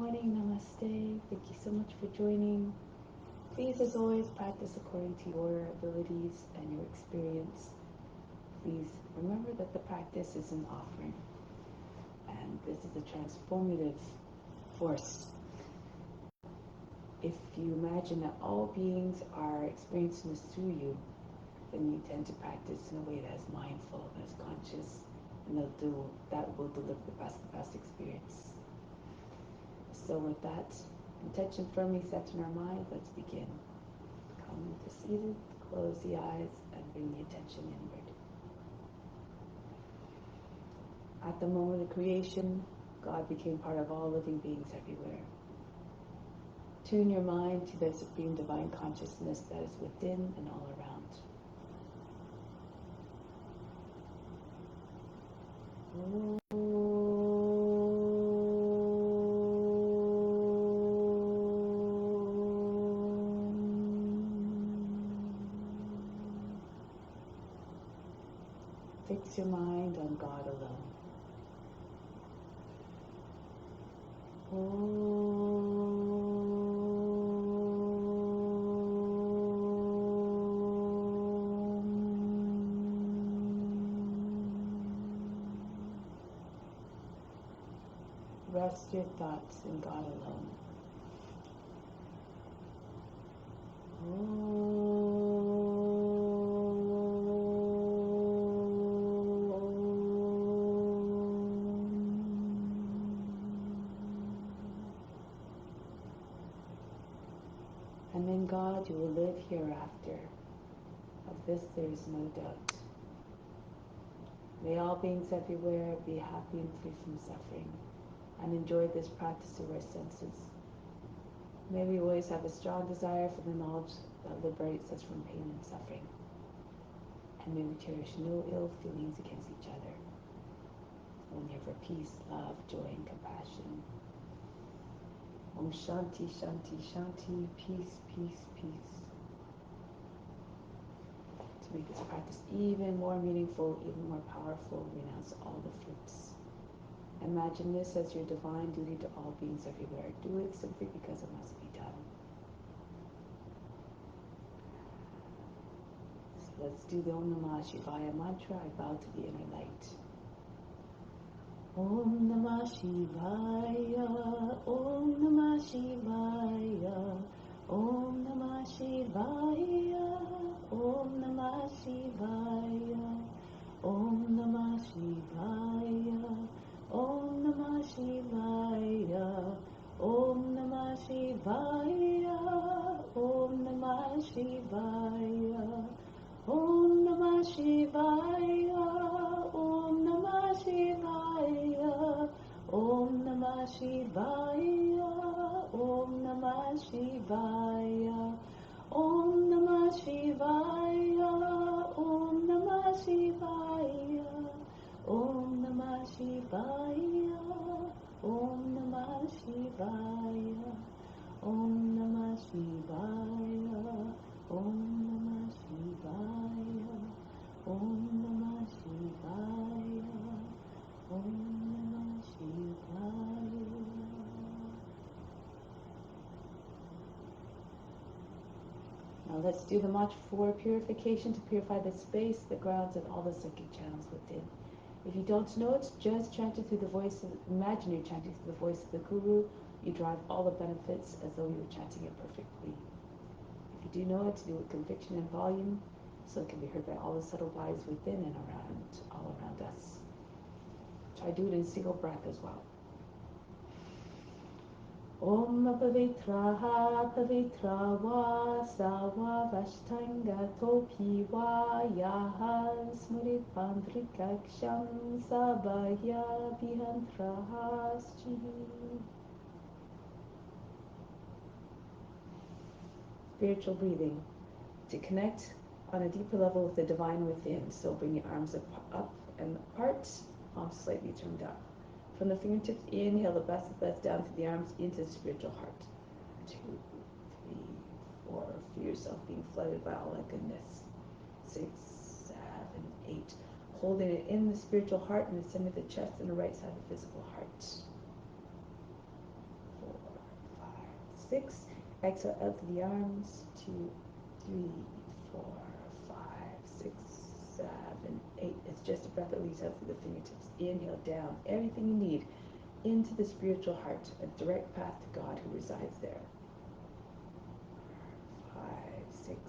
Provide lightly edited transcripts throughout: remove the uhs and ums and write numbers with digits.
morning, namaste. Thank you so much for joining. Please, as always, practice according to your abilities and your experience. Please remember that the practice is an offering, and this is a transformative force. If you imagine that all beings are experiencing this through you, then you tend to practice in a way that is mindful, that is conscious, and that will deliver the best experience. So with that intention firmly set in our mind, let's begin. Come to seated, close the eyes, and bring the attention inward. At the moment of creation, God became part of all living beings everywhere. Tune your mind to the supreme divine consciousness that is within and all around. Fix your mind on God alone. Rest your thoughts in God alone. And in God you will live hereafter. Of this there is no doubt. May all beings everywhere be happy and free from suffering, and enjoy this practice of our senses. May we always have a strong desire for the knowledge that liberates us from pain and suffering. And may we cherish no ill feelings against each other. Only ever peace, love, joy, and compassion. Om Shanti, Shanti, Shanti, peace, peace, peace. To make this practice even more meaningful, even more powerful, renounce all the fruits. Imagine this as your divine duty to all beings everywhere. Do it simply because it must be done. So let's do the Om Namah Shivaya mantra. I bow to the inner light. Om Namah Shivaya, Om Namah Shivaya, Om Namah Shivaya, Om Namah Shivaya, Om Namah Shivaya, Om Namah Shivaya, Om Namah Shivaya, Om Namah Shivaya, Om Namah Shivaya, Om Namah Shivaya, Om Namah Shivaya, Om Namah Shivaya, Om Namah Shivaya, Om Namah Shivaya, Om Namah Shivaya, Om Namah Shivaya, Om Namah Shivaya, Om Namah Shivaya, Om Namah Shivaya, Om Namah Shivaya. Now let's do the mantra for purification to purify the space, the grounds, and all the psychic channels within. If you don't know it, just chant it through the voice of, imagine you're chanting through the voice of the Guru. You derive all the benefits as though you were chanting it perfectly. If you do know it, do it with conviction and volume, so it can be heard by all the subtle bodies within and around, all around us. Try to do it in a single breath as well. Om Pavitraha Pavitra Va Sava Vashtanga Topi Va Yaha Smrit Pandrikaksham Sabhaya Vihantraha Schihi. Spiritual breathing. To connect on a deeper level with the divine within. So bring your arms up and apart, palms slightly turned up. From the fingertips, inhale the best of breath down through the arms into the spiritual heart. 2, 3, 4. Feel yourself being flooded by all that goodness. 6, 7, 8. Holding it in the spiritual heart in the center of the chest and the right side of the physical heart. 4, 6. Exhale out through the arms. 2, 3, 4, 5, 6, 7, 8. It's just a breath that leaves out through the fingertips. Inhale down. Everything you need into the spiritual heart, a direct path to God who resides there. 5, 6,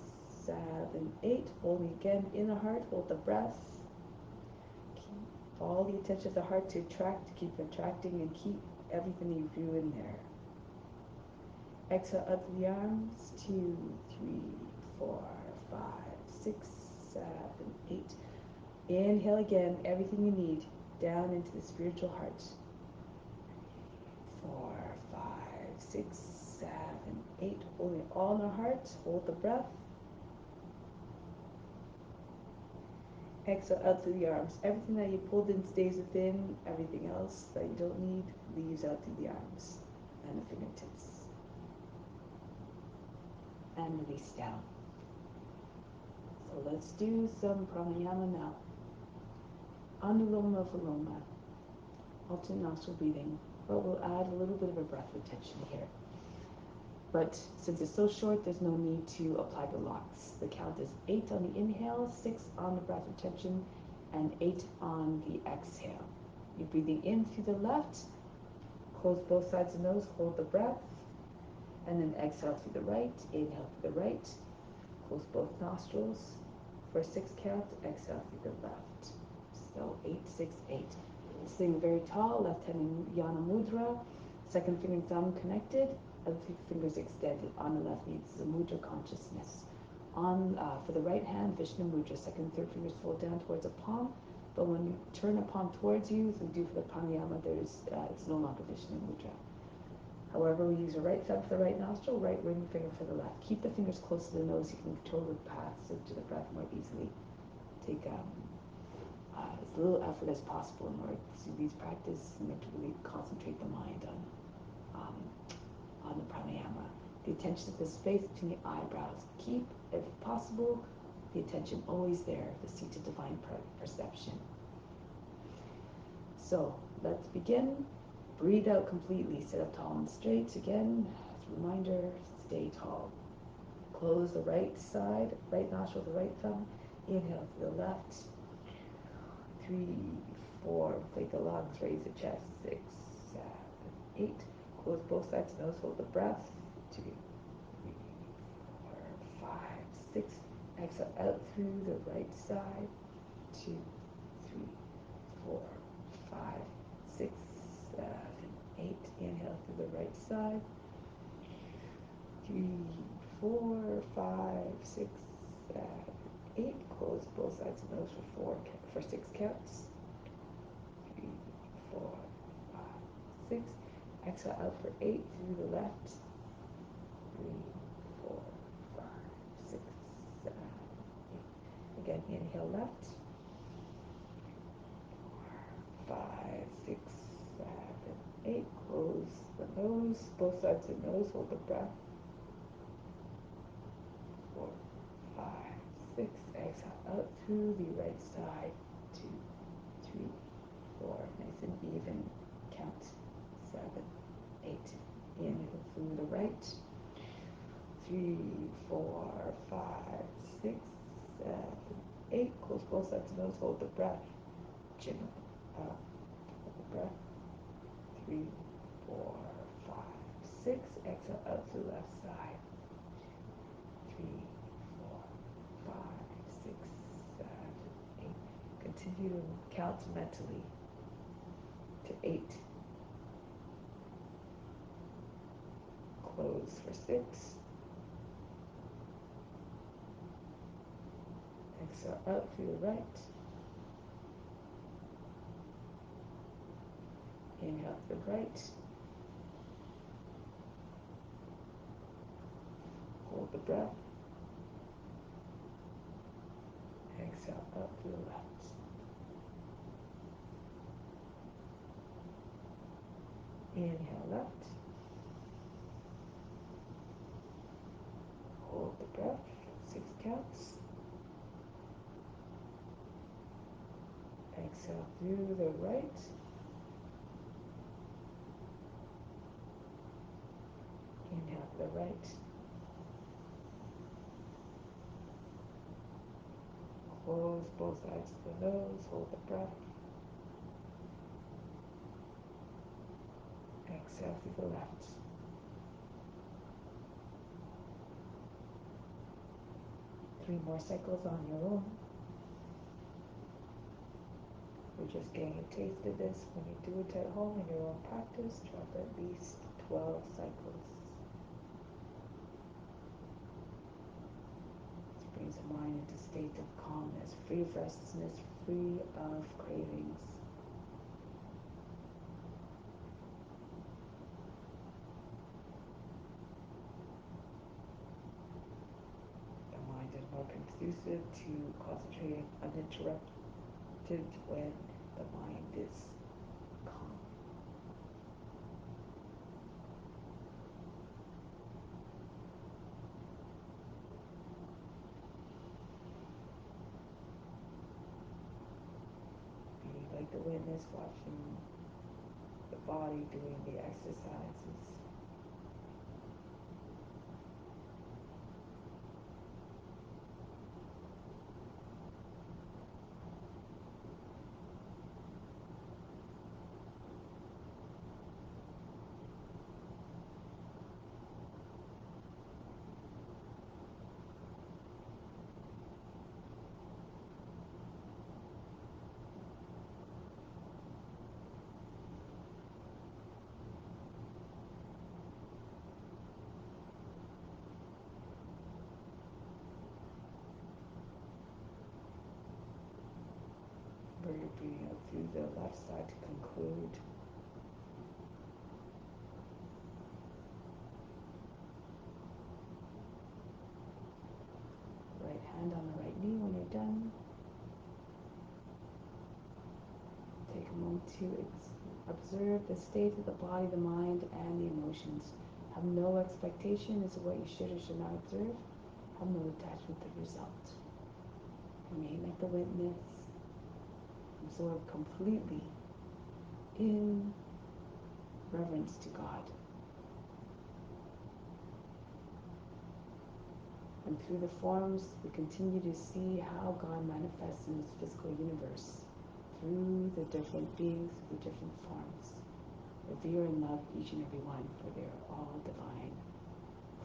7, 8. Holding again in the heart. Hold the breath. Follow the attention of the heart to attract, to keep attracting, and keep everything you do in there. Exhale up through the arms. 2, 3, 4, 5, 6, 7, 8. Inhale again, everything you need down into the spiritual heart. 4, 5, 6, 7, 8. Holding it all in the heart. Hold the breath. Exhale out through the arms. Everything that you pulled in stays within. Everything else that you don't need leaves out through the arms and the fingertips. And release down. So let's do some pranayama now. Anuloma Viloma, alternate nostril breathing, but we'll add a little bit of a breath retention here. But since it's so short, there's no need to apply the locks. The count is 8 on the inhale, 6 on the breath retention, and 8 on the exhale. You're breathing in through the left, close both sides of the nose, hold the breath, and then exhale through the right, inhale through the right, close both nostrils. For a 6 count, exhale through the left. So 8, 6, 8. Sitting very tall, left hand in Yana Mudra, second finger and thumb connected, other 3 fingers extended. On the left knee, this is a mudra consciousness. For the right hand, Vishnu Mudra, second and third fingers fold down towards a palm, but when you turn a palm towards you, as we do for the pranayama, it's no longer Vishnu Mudra. However, we use the right thumb for the right nostril, right ring finger for the left. Keep the fingers close to the nose, you can control the passage to the breath more easily. Take as little effort as possible in order to do these practices and to really concentrate the mind on the pranayama. The attention at the space between the eyebrows. Keep, if possible, the attention always there, the seat of divine perception. So let's begin. Breathe out completely. Sit up tall and straight. Again, as a reminder, stay tall. Close the right side, right nostril, the right thumb. Inhale to the left. 3, 4. Inflate the lungs. Raise the chest. 6, 7, 8. Close both sides of the nose. Hold the breath. 2, 3, 4, 5, 6. Exhale out through the right side. 2, 3, 4, 5, 6, 7, 8. Inhale through the right side. 3, 4, 5, 6, 7, 8. Close both sides of the nose for 6 counts. 3, 4, 5, 6. Exhale out for 8 through the left. 3, 4, 5, 6, 7, 8. Again, inhale left. 4, 5, 6, 7, 8. Close the nose, both sides of the nose. Hold the breath. 4, 5, 6. Exhale out through the right side. 2, 3, 4. Nice and even. Count. 7, 8. Inhale through the right. 3, 4, 5, 6, 7, 8. Close both sides of the nose. Hold the breath. Chin up. Hold the breath. 3, 4, 5, 6. Exhale out through the left side. 3, 4, 5, 6, 7, 8. Continue to count mentally to 8. Close for 6. Exhale out through the right. Inhale to the right. Hold the breath. Exhale out to the left. Inhale left. Hold the breath. 6 counts. Exhale through the right. Inhale to the right. Close both sides of the nose, hold the breath. Exhale through the left. Three more cycles on your own. We're just getting a taste of this. When you do it at home in your own practice, try for at least 12 cycles. This brings the mind into a state of calmness, free of restlessness, free of cravings. The mind is more conducive to concentrating uninterrupted when the mind is calm. Be like the witness watching the body doing the exercises. We're breathing out through the left side to conclude. Right hand on the right knee when you're done. Take a moment to observe the state of the body, the mind, and the emotions. Have no expectation as to what you should or should not observe. Have no attachment to the result. Remain like the witness. Absorb completely in reverence to God. And through the forms, we continue to see how God manifests in this physical universe through the different beings, through different forms. Revere and love each and every one, for they are all divine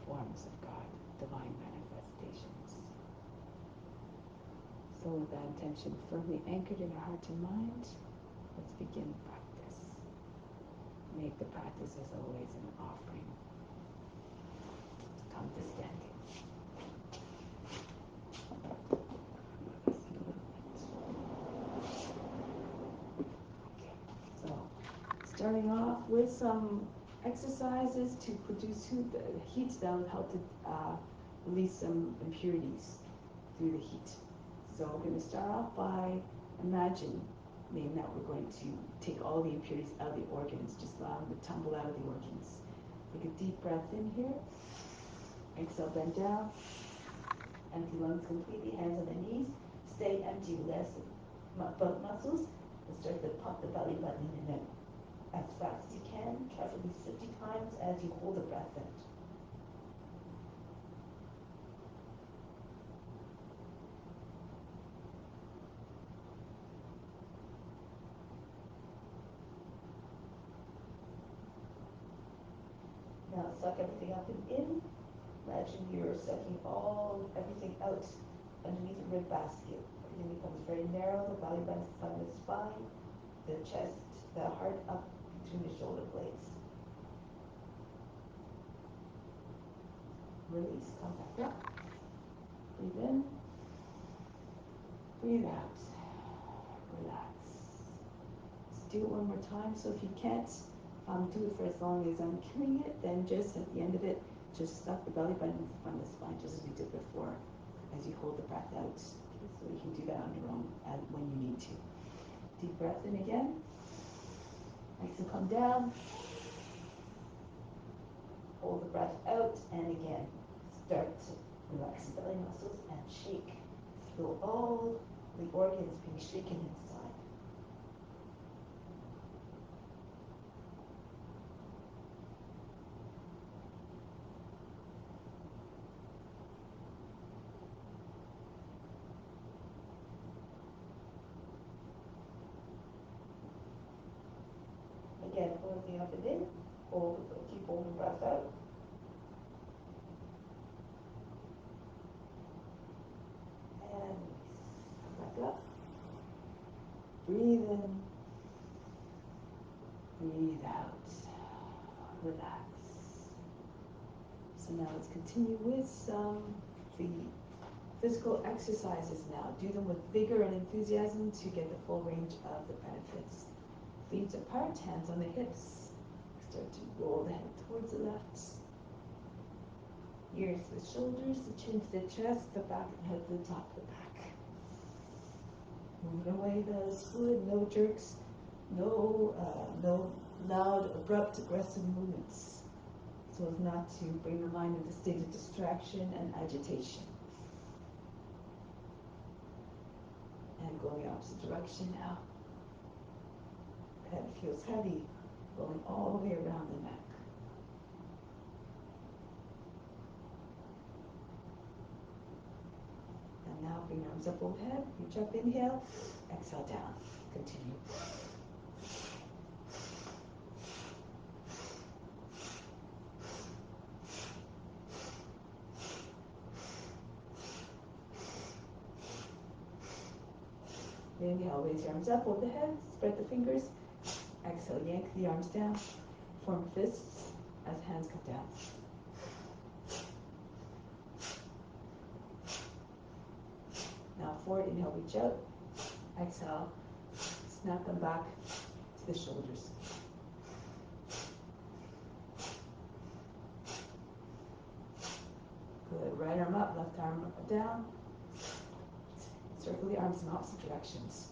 forms of God, divine manifestations. So with that intention firmly anchored in our heart and mind, let's begin practice. Make the practice as always an offering. Come to standing. So, starting off with some exercises to produce heat that will help to release some impurities through the heat. So we're going to start off by imagining that we're going to take all the impurities out of the organs, just allow them to tumble out of the organs. Take a deep breath in here. Exhale, bend down. Empty lungs completely, hands on the knees. Stay empty, relax the butt muscles, and start to pump the belly button in and out as fast as you can. Try for at least 50 times as you hold the breath out. Now suck everything up and in. Imagine you're sucking everything out underneath the rib basket. Everything becomes very narrow, the belly button in front of the spine, the chest, the heart up between the shoulder blades. Release, come back up. Breathe in. Breathe out. Relax. Let's do it one more time. So if you can't do it for as long as I'm killing it, then just at the end of it, just suck the belly button in front of the spine, just as we did before, as you hold the breath out. Okay, so you can do that on your own when you need to. Deep breath in again. Nice and come down. Hold the breath out, and again, start to relax the belly muscles and shake. Feel all the organs being shaken inside. lifting up and in. Hold, keep holding breath out. And release. Back up. Breathe in. Breathe out. Relax. So now let's continue with the physical exercises now. Do them with vigor and enthusiasm to get the full range of the benefits. Feet apart, hands on the hips. Start to roll the head towards the left. Ears to the shoulders, the chin to the chest, the back of the head to the top of the back. Moving away the fluid, no jerks, no loud, abrupt, aggressive movements, so as not to bring the mind into a state of distraction and agitation. And going the opposite direction now. Head feels heavy, going all the way around the neck. And now bring arms up overhead, reach up, inhale, exhale down. Continue. Inhale, raise your arms up over the head, spread the fingers. Exhale, yank the arms down, form fists as hands come down. Now forward, inhale, reach out. Exhale, snap them back to the shoulders. Good, right arm up, left arm down. Circle the arms in opposite directions.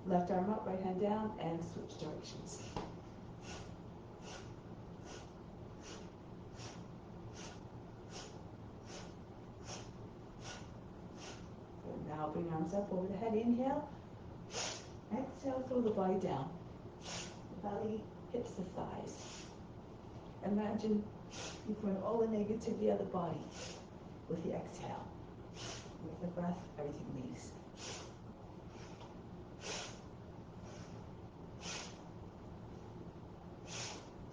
Left arm up, right hand down, and switch directions. Good. Now bring arms up over the head, inhale. Exhale, throw the body down. The belly, hips the thighs. Imagine you put all the negativity out of the body with the exhale. With the breath, everything leaves.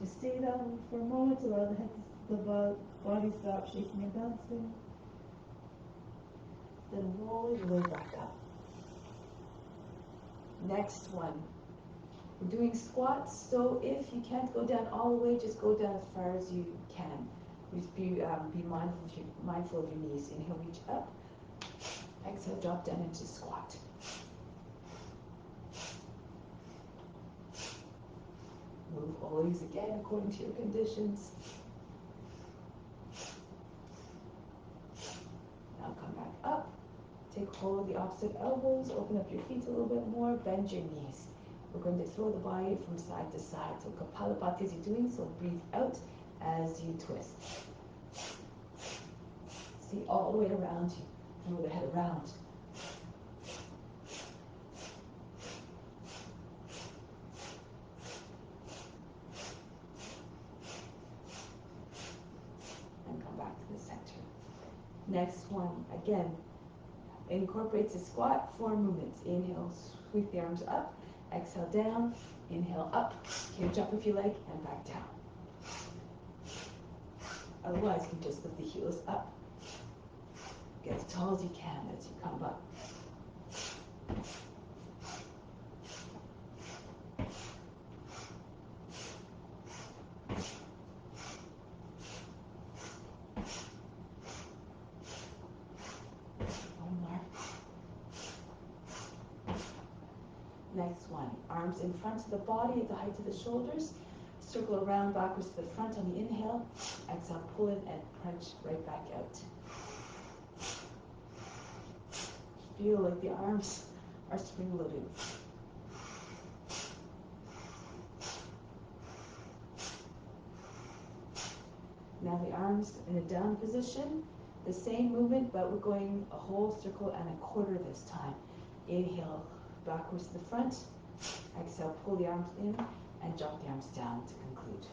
Just stay down for a moment, allow the body stop shaking and bouncing. Then roll your way back up. Next one. We're doing squats, so if you can't go down all the way, just go down as far as you can. Just be mindful of your knees. Inhale, reach up. Exhale, drop down into squat. Move always again according to your conditions. Now come back up. Take hold of the opposite elbows. Open up your feet a little bit more. Bend your knees. We're going to throw the body from side to side. So Kapalabhati as you're doing, so breathe out as you twist. See all the way around you. Throw the head around. And come back to the center. Next one, again, incorporates a squat, 4 movements. Inhale, sweep the arms up. Exhale down, inhale up, hinge up if you like, and back down. Otherwise, you can just lift the heels up. Get as tall as you can as you come up. One more. Next one, arms in front of the body at the height of the shoulders. Circle around backwards to the front on the inhale. Exhale, pull in and crunch right back out. Feel like the arms are spring-loaded. Now the arms in a down position. The same movement, but we're going a whole circle and a quarter this time. Inhale, backwards to the front. Exhale, pull the arms in and drop the arms down to conclude.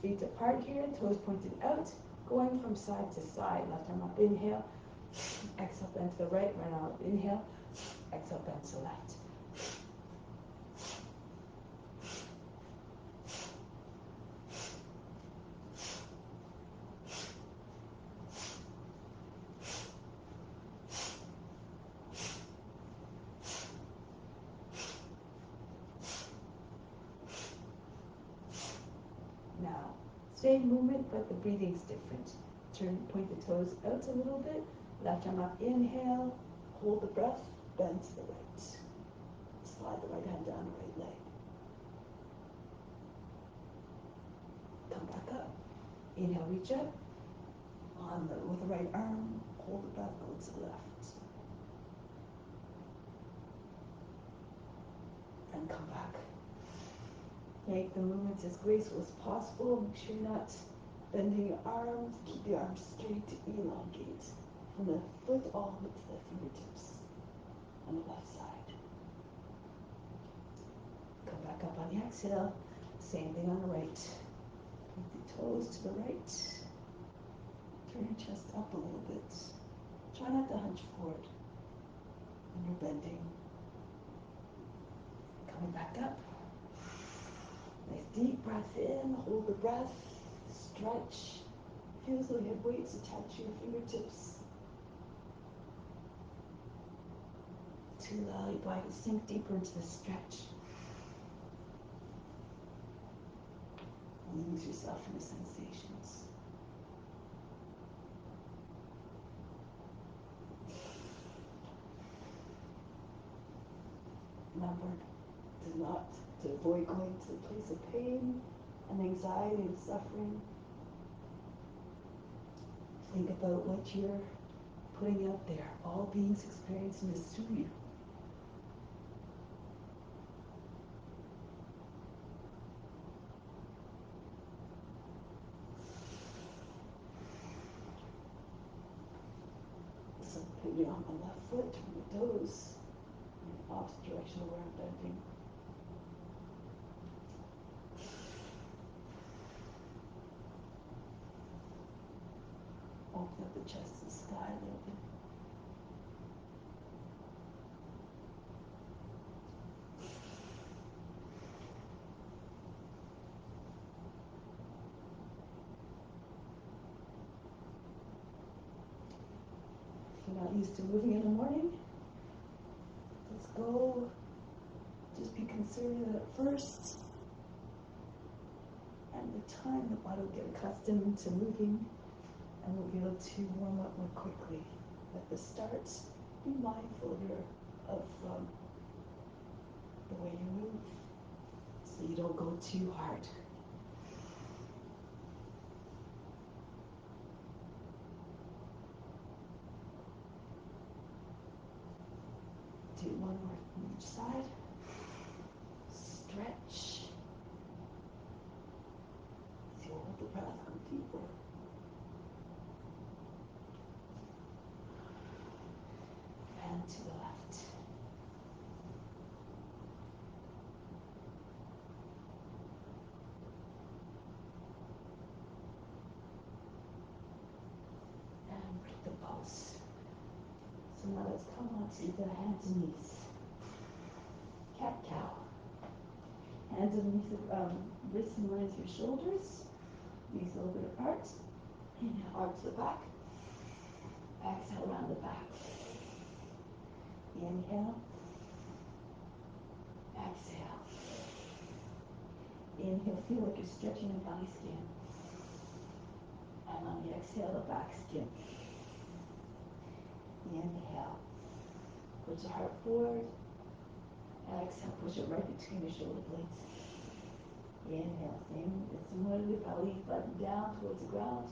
Feet apart here, toes pointed out, going from side to side. Left arm up, inhale. Exhale, bend to the right arm up, inhale. Exhale, bend to the left. Now, same movement, but the breathing's different. Point the toes out a little bit. Left arm up, inhale. Hold the breath, bend to the right. Slide the right hand down the right leg. Come back up. Inhale, reach up. With the right arm, hold the breath, go to the left. And come back. Make the movements as graceful as possible. Make sure you're not bending your arms. Keep the arms straight to elongate from the foot all the way to the fingertips on the left side. Come back up on the exhale. Same thing on the right. Point the toes to the right. Turn your chest up a little bit. Try not to hunch forward when you're bending. Coming back up. Nice deep breath in. Hold the breath. Stretch. Feel as though you have weights attached to your fingertips to allow your body to sink deeper into the stretch. Lose yourself in the sensations. Remember to avoid going to the place of pain and anxiety and suffering. Think about what you're putting out there. All beings experiencing this through you. So putting on my left foot, turn the toes in the opposite direction of where I'm bending. Open up the chest to the sky a little bit. If you're not used to moving in the morning, let's go. Just be conservative at first. And with time, the body will get accustomed to moving and we'll be able to warm up more quickly. At the start, be mindful of the way you move so you don't go too hard. Do one more on each side. Stretch. So you hold the breath, go deeper. And to the left. And break the pulse. So now let's come on to the hands and knees. Cat-cow. Hands underneath the wrists in line with your shoulders. Knees a little bit apart. Inhale, arch the back. Exhale, around the back. Inhale. Exhale. Inhale, feel like you're stretching the belly skin. And on the exhale, the back skin. Inhale. Push your heart forward. Exhale, push it right between your shoulder blades. Inhale, similarly, belly button down towards the ground.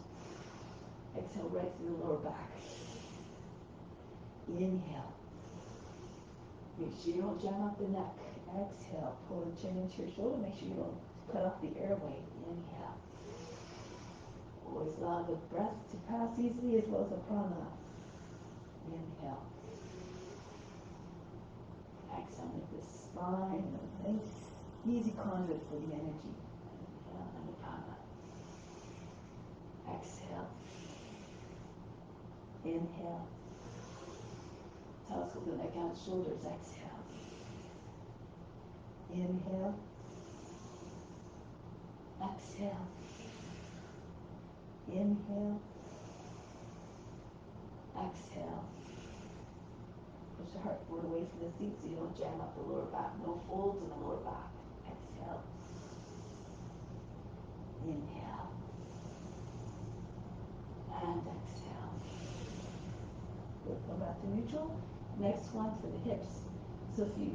Exhale, right through the lower back. Inhale. Make sure you don't jam up the neck. Exhale, pull the chin into your shoulder. Make sure you don't cut off the airway. Inhale. Always allow the breath to pass easily as well as the prana. Inhale. Exhale, make the spine a nice, easy conduit for the energy. Inhale and the prana. Inhale. Telescope the neck out, shoulders. Exhale. Inhale. Exhale. Inhale. Exhale. Push the heart forward away from the seat so you don't jam up the lower back. No folds in the lower back. Exhale. Inhale. And exhale. Good. Go back to neutral. Next one for the hips. So if you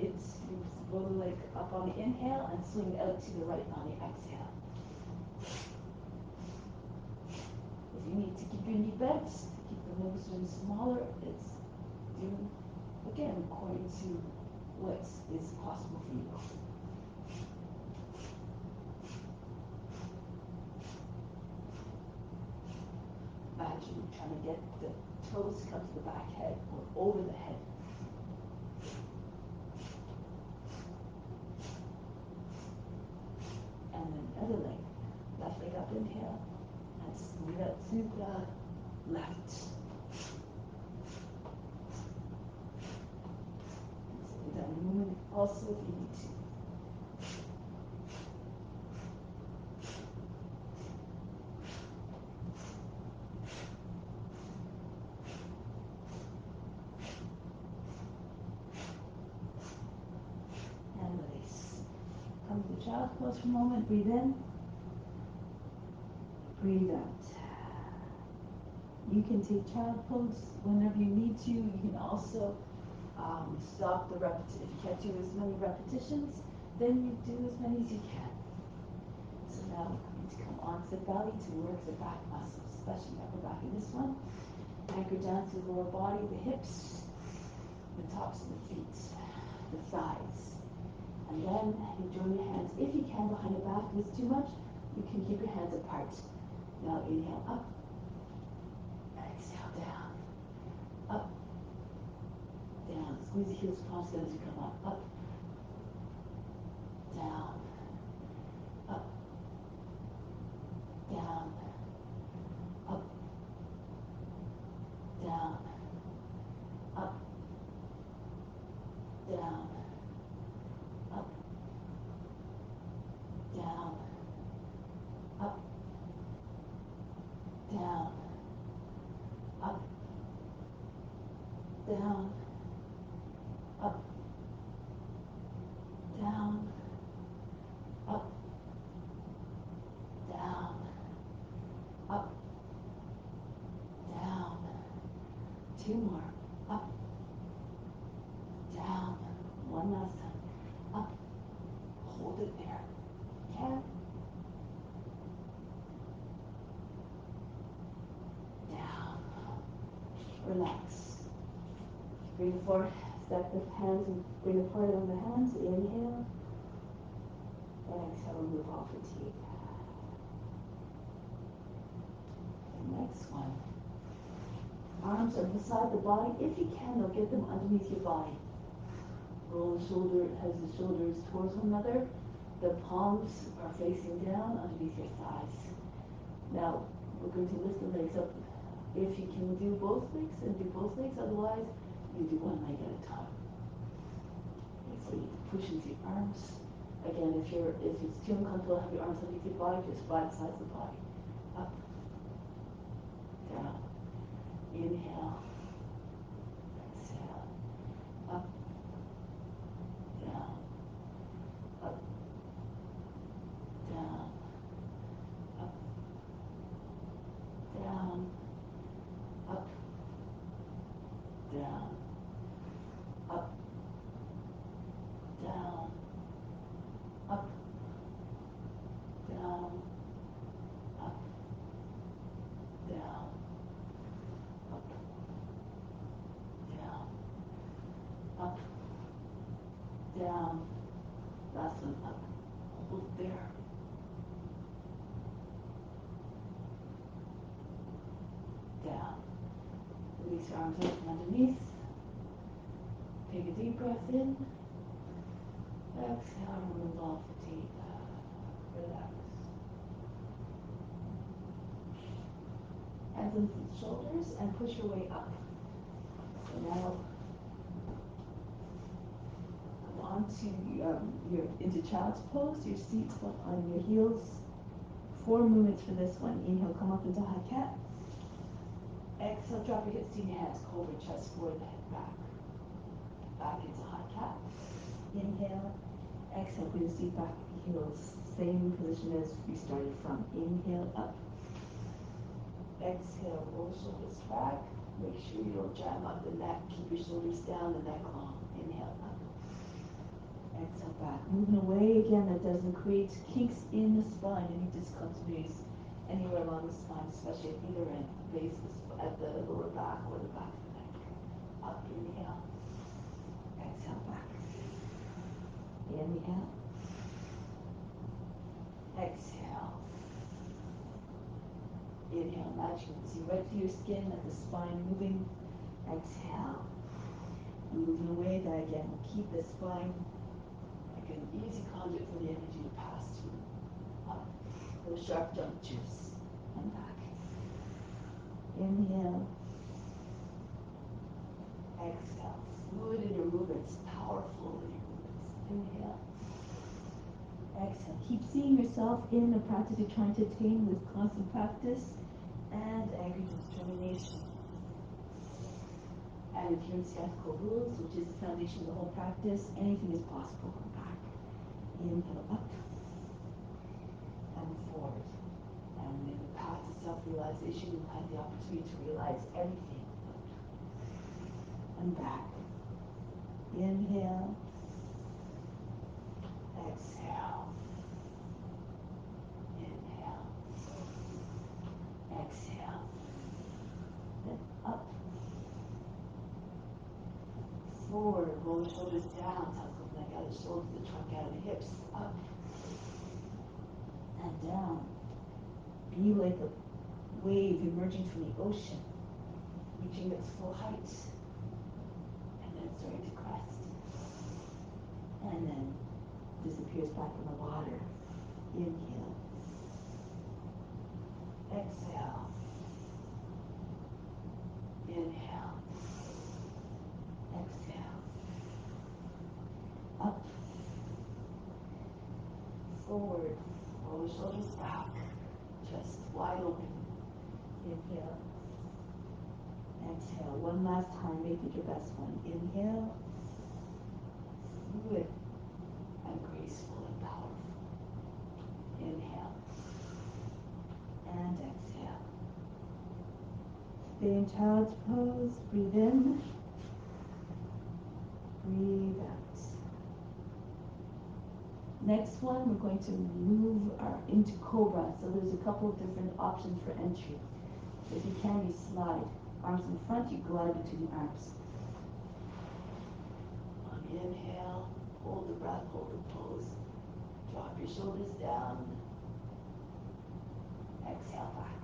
you roll the leg up on the inhale and swing out to the right on the exhale. If you need to keep your knee bent, keep the nose ring smaller, it's doing again according to what is possible for you. Imagine trying to get the toes to come to the back head or over the head. And then other leg, left leg up, inhale, and swing out to the left. And slow down the movement also if you need to. And release. Come to child pose for a moment, breathe in. Breathe out. You can take child pose whenever you need to. You can also stop the repetition. If you can't do as many repetitions, then you do as many as you can. So now we're going to come onto the belly to work the back muscles, especially upper back in this one. Anchor down to the lower body, the hips, the tops of the feet, the thighs. And then you join your hands, if you can, behind the back. If it's too much, you can keep your hands apart. Now inhale up, exhale down, up, down. Squeeze the heels, palms together as you come up, down, up, down, up, down, up, down, up, down, up, down, up, down, up, down, up, down, up, down. Two more. Up, down. One last time. Up. Hold it there. Can. Down. Relax. Bring the forward. Step the hands and bring the part on the hands. Inhale. And exhale. Remove all fatigue. The next one. Arms are beside the body. If you can, though, get them underneath your body. Roll the shoulder as the shoulders towards one another. The palms are facing down underneath your thighs. Now, we're going to lift the legs up. If you can do both legs, then do both legs. Otherwise, you do one leg at a time. Okay, so you push into your arms. Again, if it's too uncomfortable, have your arms underneath your body, just by the sides of the body. Up, down. Inhale, exhale, up, down, up, down, up, down, up, down, up, down, up, down, up, down. Up, down, last one, up, hold there, down, release your arms out from underneath, take a deep breath in, exhale, remove all fatigue, relax, and hands on the shoulders and push your way up. So now come on to your into child's pose, your seat on your heels. 4 movements for this one. Inhale, come up into high cat. Exhale, drop your hips to your hands, cobra, chest forward, head back. Back into high cat. Inhale. Exhale, bring the seat back, heels. Same position as we started from. Inhale, up. Exhale, roll shoulders back. Make sure you don't jam up the neck. Keep your shoulders down, the neck long. Inhale, up. Exhale, back. Moving away again, that doesn't create kinks in the spine, any discontinuities anywhere along the spine, especially at either end, base at the lower back or the back of the neck. Up, inhale. Exhale, back. Inhale. Exhale. Inhale, imagine you see right through your skin at the spine moving. Exhale. Moving away, that again will keep the spine like an easy conduit for the energy to pass through. Up. Those sharp junctures. And back. Inhale. Exhale. Fluid in your movements. Powerful in your movements. Inhale. Exhale. Keep seeing yourself in the practice you're trying to attain with constant practice and angry determination. And adherence to ethical rules, which is the foundation of the whole practice, anything is possible. Come back. Inhale, up and forward. And in the path to self-realization, you'll have the opportunity to realize everything. And back. Inhale. Exhale. Inhale. Exhale. Then up. Forward. Roll the shoulders down. Tuck the neck out of the shoulders, the trunk out of the hips. Up. And down. Be like a wave emerging from the ocean, reaching its full height, and then starting to crest, and then disappears back in the water. Inhale. Exhale. Inhale. Exhale. Up. Forward. Roll the shoulders back. Chest wide open. Inhale. Exhale. One last time. Make it your best one. Inhale. Fluid and graceful and powerful. Inhale. And exhale. Stay in child's pose. Breathe in. Breathe out. Next one, we're going to move into cobra. So there's a couple of different options for entry. If you can, you slide. Arms in front, you glide between your arms. On the inhale, hold the breath, hold the pose. Drop your shoulders down. Exhale back.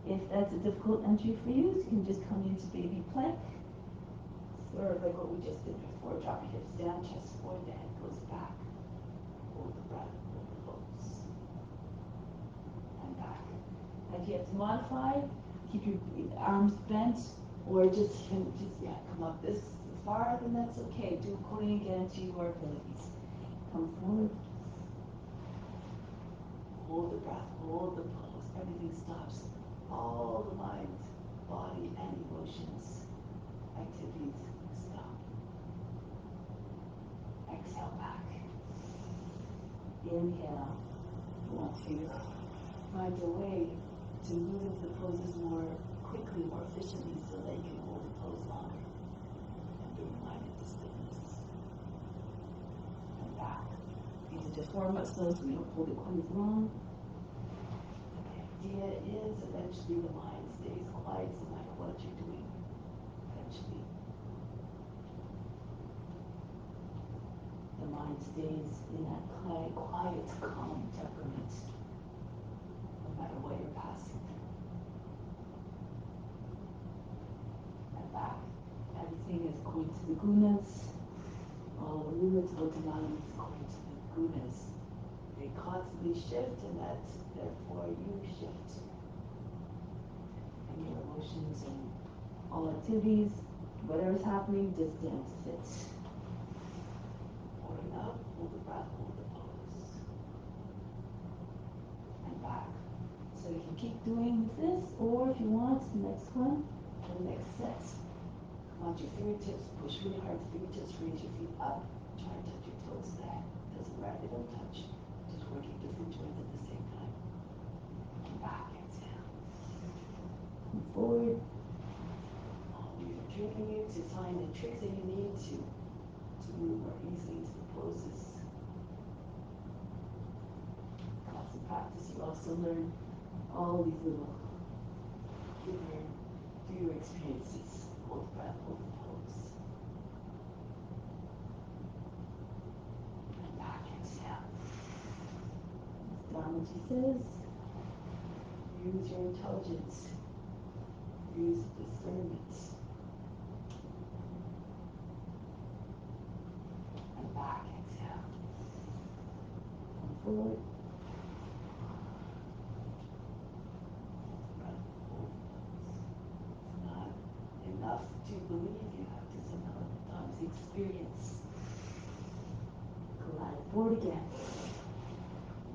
If that's a difficult entry for you, you can just come into baby plank. Or like what we just did before, drop your hips down, chest forward, the head goes back. Hold the breath, hold the pose. And back. And if you have to modify, keep your arms bent, or just come up this far, then that's okay. Do according again to your abilities. Come forward. Hold the breath, hold the pose. Everything stops. All the mind, body, and emotions, activities. Exhale back. Inhale. You want to find a way to move the poses more quickly, more efficiently, so that you can hold the pose longer and bring the mind into stillness. And back. These are just warm-up so we don't hold it quite as long. The idea is eventually the mind stays quiet no matter what you're doing. Eventually. The mind stays in that quiet, calm temperament, no matter what you're passing through. And back. Everything is going to the gunas. All the movements go to mind is going to the gunas. They constantly shift, and that's therefore you shift. in your emotions and all activities, whatever's happening, just dance with it. Forward up, hold the breath, hold the pose. And back. So you can keep doing this, or if you want, the next one, the next set. Come on to your fingertips, push really hard, fingertips, raise your feet up. Try to touch your toes there. Doesn't matter, they don't touch. Just working different joints at the same time. And back, exhale. Move forward. You're training you to find the tricks that you need to move more easily into the poses. Lots of practice. You also learn all these little through your experiences. Hold the breath, hold the pose. And back, exhale. As Dharmaji says, use your intelligence. Use discernment. And back, exhale. Come forward. Enough to believe, you have to sometimes experience. Glide forward again.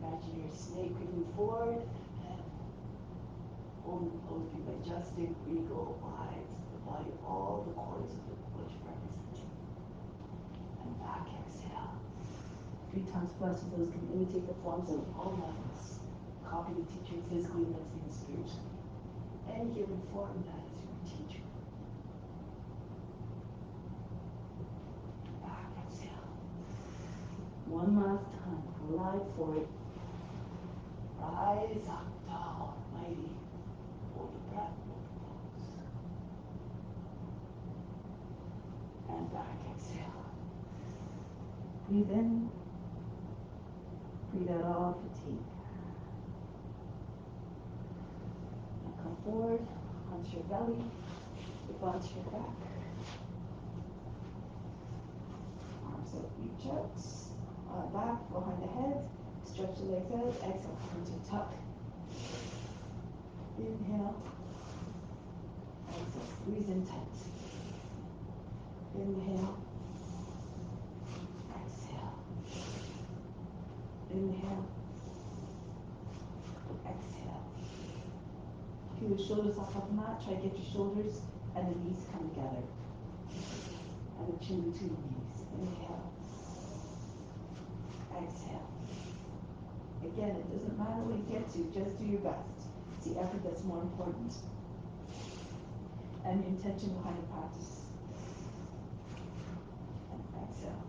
Imagine your snake creeping forward and holding the pose of your Justine, regal, wise, the body of all the qualities of what you're representing. And back, exhale. 3 times plus, so those can imitate the forms of all levels. Copy the teacher physically, mentally, and spiritually. Any given form, that is your teacher. One last time, glide forward. Rise up tall, mighty. Hold the breath, hold the pose. And back, exhale. Breathe in. Breathe out all fatigue. Now come forward, onto your belly, hip onto your back. Arms up, reach out. Back, behind the head, stretch the legs out, exhale, come to tuck. Inhale, exhale, squeeze in tight. Inhale, exhale. Inhale, exhale. Peel your shoulders off of the mat, try to get your shoulders and the knees come together. And the chin between the knees. Inhale. Exhale. Again, it doesn't matter what you get to, just do your best. It's the effort that's more important. And the intention behind the practice. And exhale.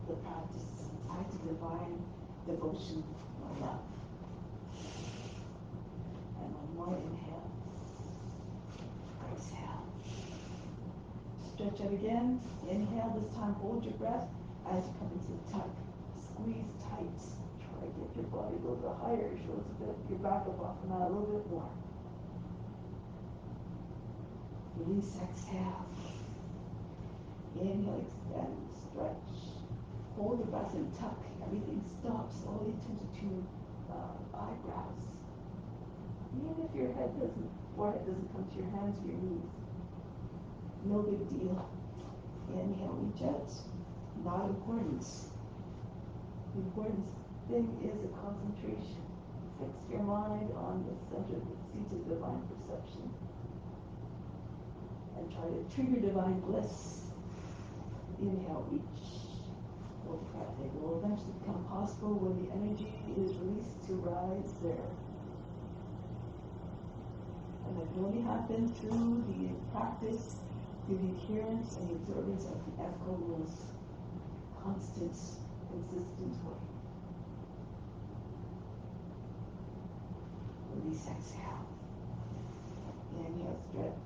The practice is tied to divine devotion or love. And one more inhale. Exhale. Stretch out again. Inhale, this time hold your breath as you come into the tuck. Squeeze tight. Try to get your body a little bit higher, your shoulders a bit, your back up off the mat a little bit more. Release, exhale. Inhale, extend, stretch. Hold the breath and tuck. Everything stops. All the attention to your eyebrows. Even if your forehead doesn't come to your hands or your knees. No big deal. Inhale, reach out. Not important. The important thing is a concentration. Fix your mind on the center, the seat of divine perception. And try to trigger divine bliss. Inhale, reach. Hold the breath. It will eventually become possible when the energy is released to rise there. And it can only happen through the practice, through the adherence and the observance of the ethical rules. Constant, consistent way. Release, exhale. Inhale, stretch.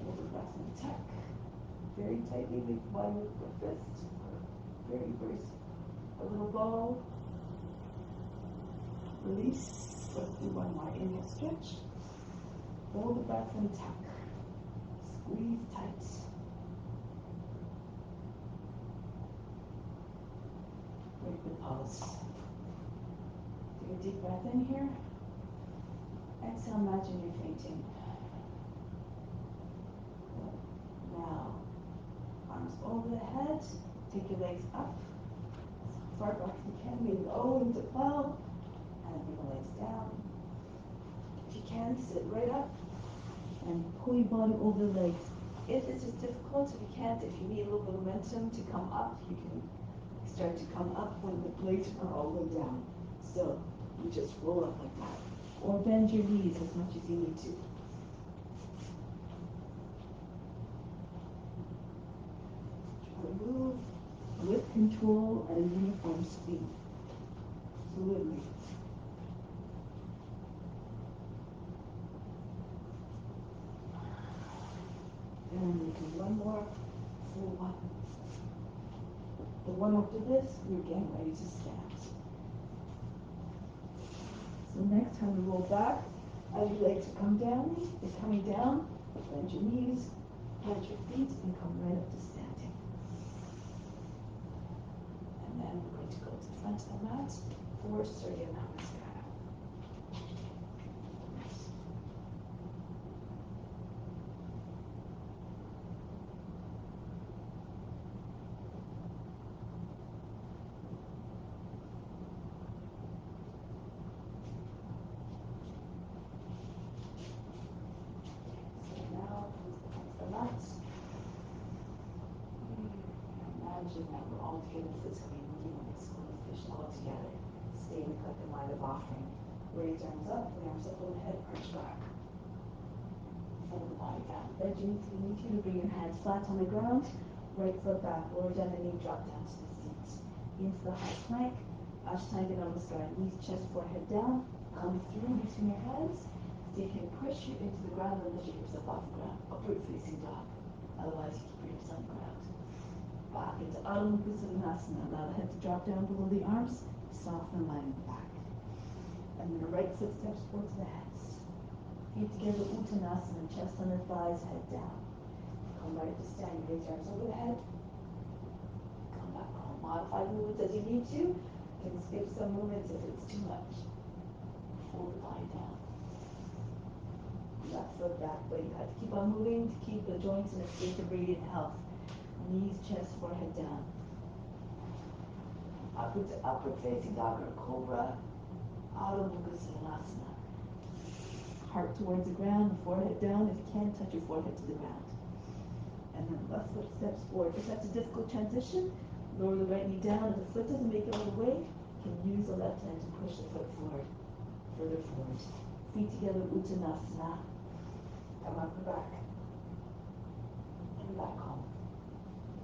Hold the breath and tuck. Very tightly, make the body look like a fist. Very, very, a little ball. Release. Let's do one more. Inhale, stretch. Hold the breath and tuck. Squeeze tight. Break the pulse. Take a deep breath in here. Exhale, imagine you're fainting. over the head. Take your legs up. As far back as you can, maybe all into plow. And bring the legs down. If you can, sit right up and pull your body over the legs. If this is difficult, if you can't, if you need a little bit of momentum to come up, you can start to come up when the legs are all the way down. So you just roll up like that. Or bend your knees as much as you need to. Try to move with control and uniform speed. Absolutely. And we do one more full one. The one after this, we're getting ready to stand. So next time we roll back, as your legs are coming down, bend your knees, plant your feet, and come right up to standing. And then we're going to go to the front of the mat for Surya Namaskara. Imagine that we're all together physically moving like a school of fish all together. Stay in the collective mind of offering. Raise arms up, lay arms up overhead, arch back. Fold the body down. Bend your knees if you need to bring your hands flat on the ground. Right foot back, lower down the knee, drop down to the seat. Into the high plank. Ashtanga Namaskara. Knees, chest, forehead down. Come through between your hands. See if you can push you into the ground and lift yourself off the ground. Upward facing dog. Otherwise, you keep your hips on the ground. Back into Adho Mukha Svanasana. Allow the head to drop down below the arms. Soften the line back. And then the right foot steps forward to the hands. Feet together, Uttanasana. Chest on the thighs, head down. Come right to stand. Raise your arms over the head. Come back home. Modify the movements as you need to. You can skip some movements if it's too much. Fold the body down. Left foot back, but you have to keep on moving to keep the joints in a state of radiant health. Knees, chest, forehead down. Upward to upward facing dog or cobra. Adho Mukha Svanasana. Heart towards the ground, the forehead down. If you can, touch your forehead to the ground. And then left foot steps forward. If that's a difficult transition, lower the right knee down. If the foot doesn't make it all the way, you can use the left hand to push the foot forward, further forward. Feet together, Uttanasana. Come up and back. And back home.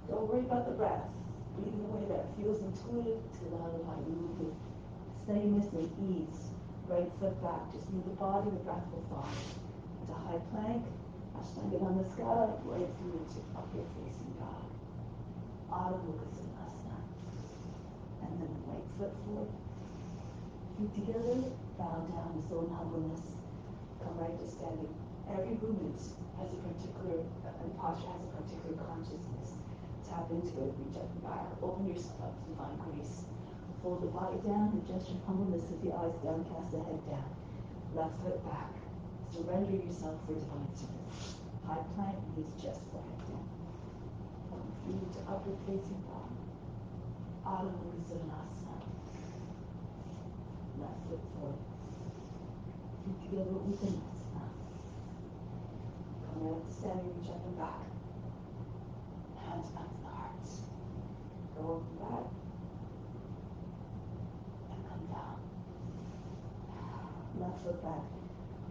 Don't worry about the breath. Breathe in a way that feels intuitive to allow the body to move with steadiness and ease. Right foot back. Just move the body, the breath will follow. Into high plank. Ashtanga Namaskara. Right through into upward facing dog. Adho Mukha Svanasana. And then right foot forward. Feet together. Bow down with own humbleness. Come right to standing. Every movement has a particular, and posture has a particular consciousness. Tap into it, reach up and back, open yourself up to divine grace. Fold the body down, the gesture of humbleness with the eyes downcast, the head down. Left foot back. Surrender yourself for divine service. High plank, knees, chest, forehead down. Come through to upward facing dog. Adho Mukha Svanasana. Left foot forward. Feet together, Uttanasana. Come right up to standing, reach up and back. Hands back to the heart. Go up and back. And come down. Left foot back.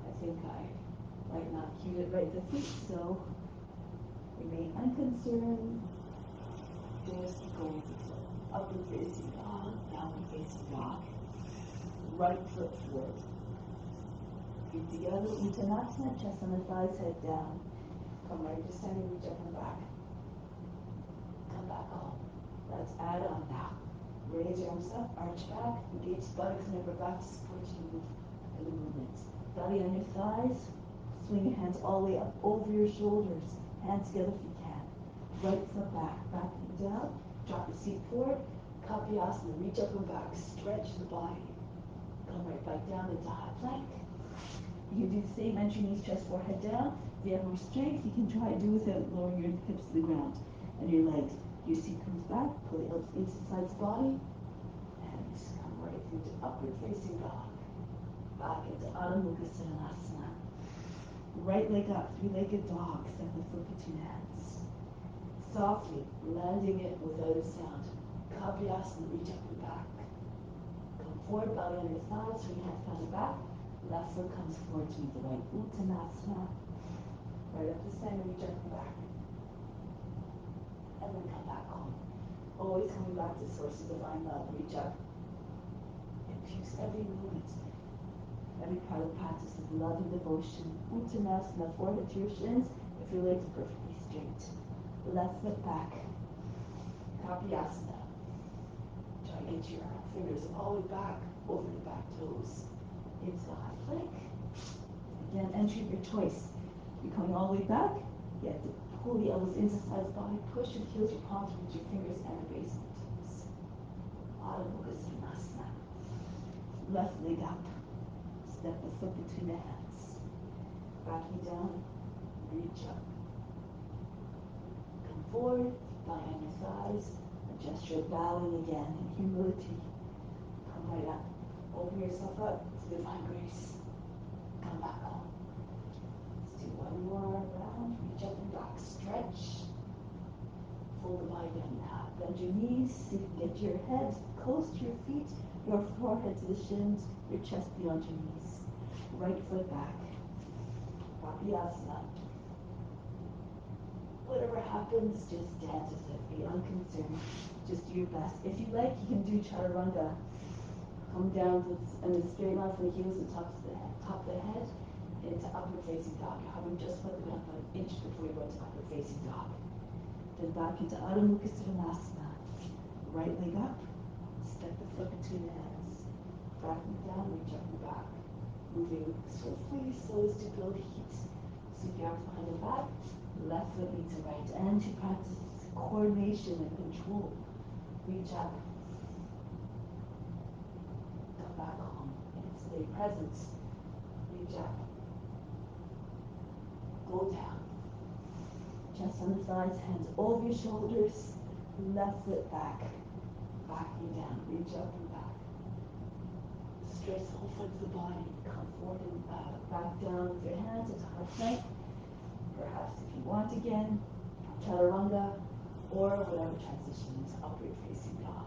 I think I might not cue it right at the feet, so remain unconcerned. Just go with the flow. Upward facing dog, downward facing dog. Right foot forward. Feet together, Uttanasana, chest on the thighs, head down. Come right to standing, reach up and back. Come back home. Let's add on now. Raise your arms up, arch back, engage buttocks and upper back to support you in the movement. Belly on your thighs, swing your hands all the way up over your shoulders. Hands together if you can. Right foot back, back knee down, drop the seat forward, Kapyasana, reach up and back, stretch the body. Come right back down into high plank. You can do the same, enter your knees, chest, forehead down. If you have more strength, you can try to do without lowering your hips to the ground and your legs. Justine comes back, pull the elbows into sides body, and come right through to upward facing dog. Back into Adho Mukha Svanasana. Right leg up, three-legged dog, step the foot between hands. Softly, landing it without a sound. Kapyasana, reach up and back. Come forward, belly on your thighs, swing hands behind the back. Left foot comes forward to meet the right. Uttanasana. Right up the center, reach up and back. And then come back home. Always coming back to source of divine love. Reach up. Infuse every moment, every part of the practice with love and devotion. Uttanasana, forehead to your shins. If your legs are perfectly straight. Left foot back. Kapyasana. Try to get your fingers all the way back over the back toes. Into the high plank. Again, entry of your choice. You're coming all the way back. You have to pull the elbows into sides body. Push your heels, your palms with your fingers and the base of the toes. Adho Mukha Svanasana. Left leg up. Step the foot between the hands. Back knee down. Reach up. Come forward. Lie on your thighs. Adjust your bowing again in humility. Come right up. Open yourself up to divine grace. Come back home. Let's do one more round. Reach up and back. Stretch. Fold the body down now. Bend your knees. See if you can get your head close to your feet. Your forehead to the shins. Your chest beyond your knees. Right foot back. Kapyasana. Whatever happens, just dance with it. Be unconcerned. Just do your best. If you like, you can do chaturanga. Come down in a straight line from the heels to the top of the head into upward facing dog. You're hovering just above the ground about an inch before you go into upward facing dog. Then back into Adho Mukha Svanasana. Right leg up. Step the foot between the hands. Back knee down, reach up and back. Moving swiftly so as to build heat. Sweep your arms behind the back. Left foot meets the right. And to practice coordination and control. Reach up. Come back home. And stay present. Reach up. Go down. Chest on the thighs, hands over your shoulders. Left foot back. Back knee down. Reach up and back. Stretch the whole front of the body. Come forward and back down with your hands into high plank. Perhaps if you want again, chaturanga, or whatever transition into upward facing dog.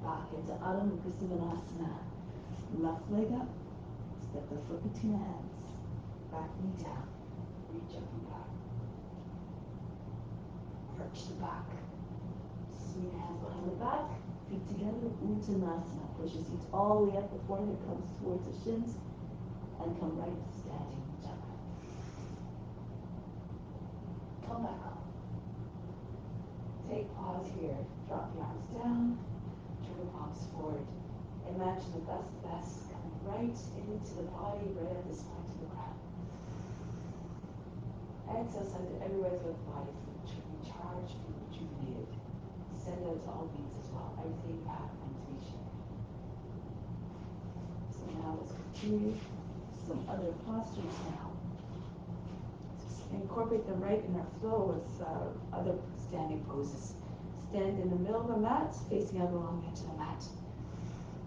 Back into Adho Mukha Svanasana. Left leg up. Step the foot between the hands. Back knee down. Reach up and back. Arch the back. Swing your hands behind the back. Feet together. Uttanasana. Push your seats all the way up. The forehead comes towards the shins. And come right to standing mudra. Come back up. Take pause here. Drop the arms down. Turn the palms forward. Imagine the best coming right into the body, right at the spine to the ground. Exhale, send it everywhere throughout the body. Feel recharged, feel rejuvenated. Send out to all beings as well. Everything you have meant to be shared. So now let's continue some other postures now. Incorporate them right in our flow with other standing poses. Stand in the middle of the mat, facing out along the edge of the mat.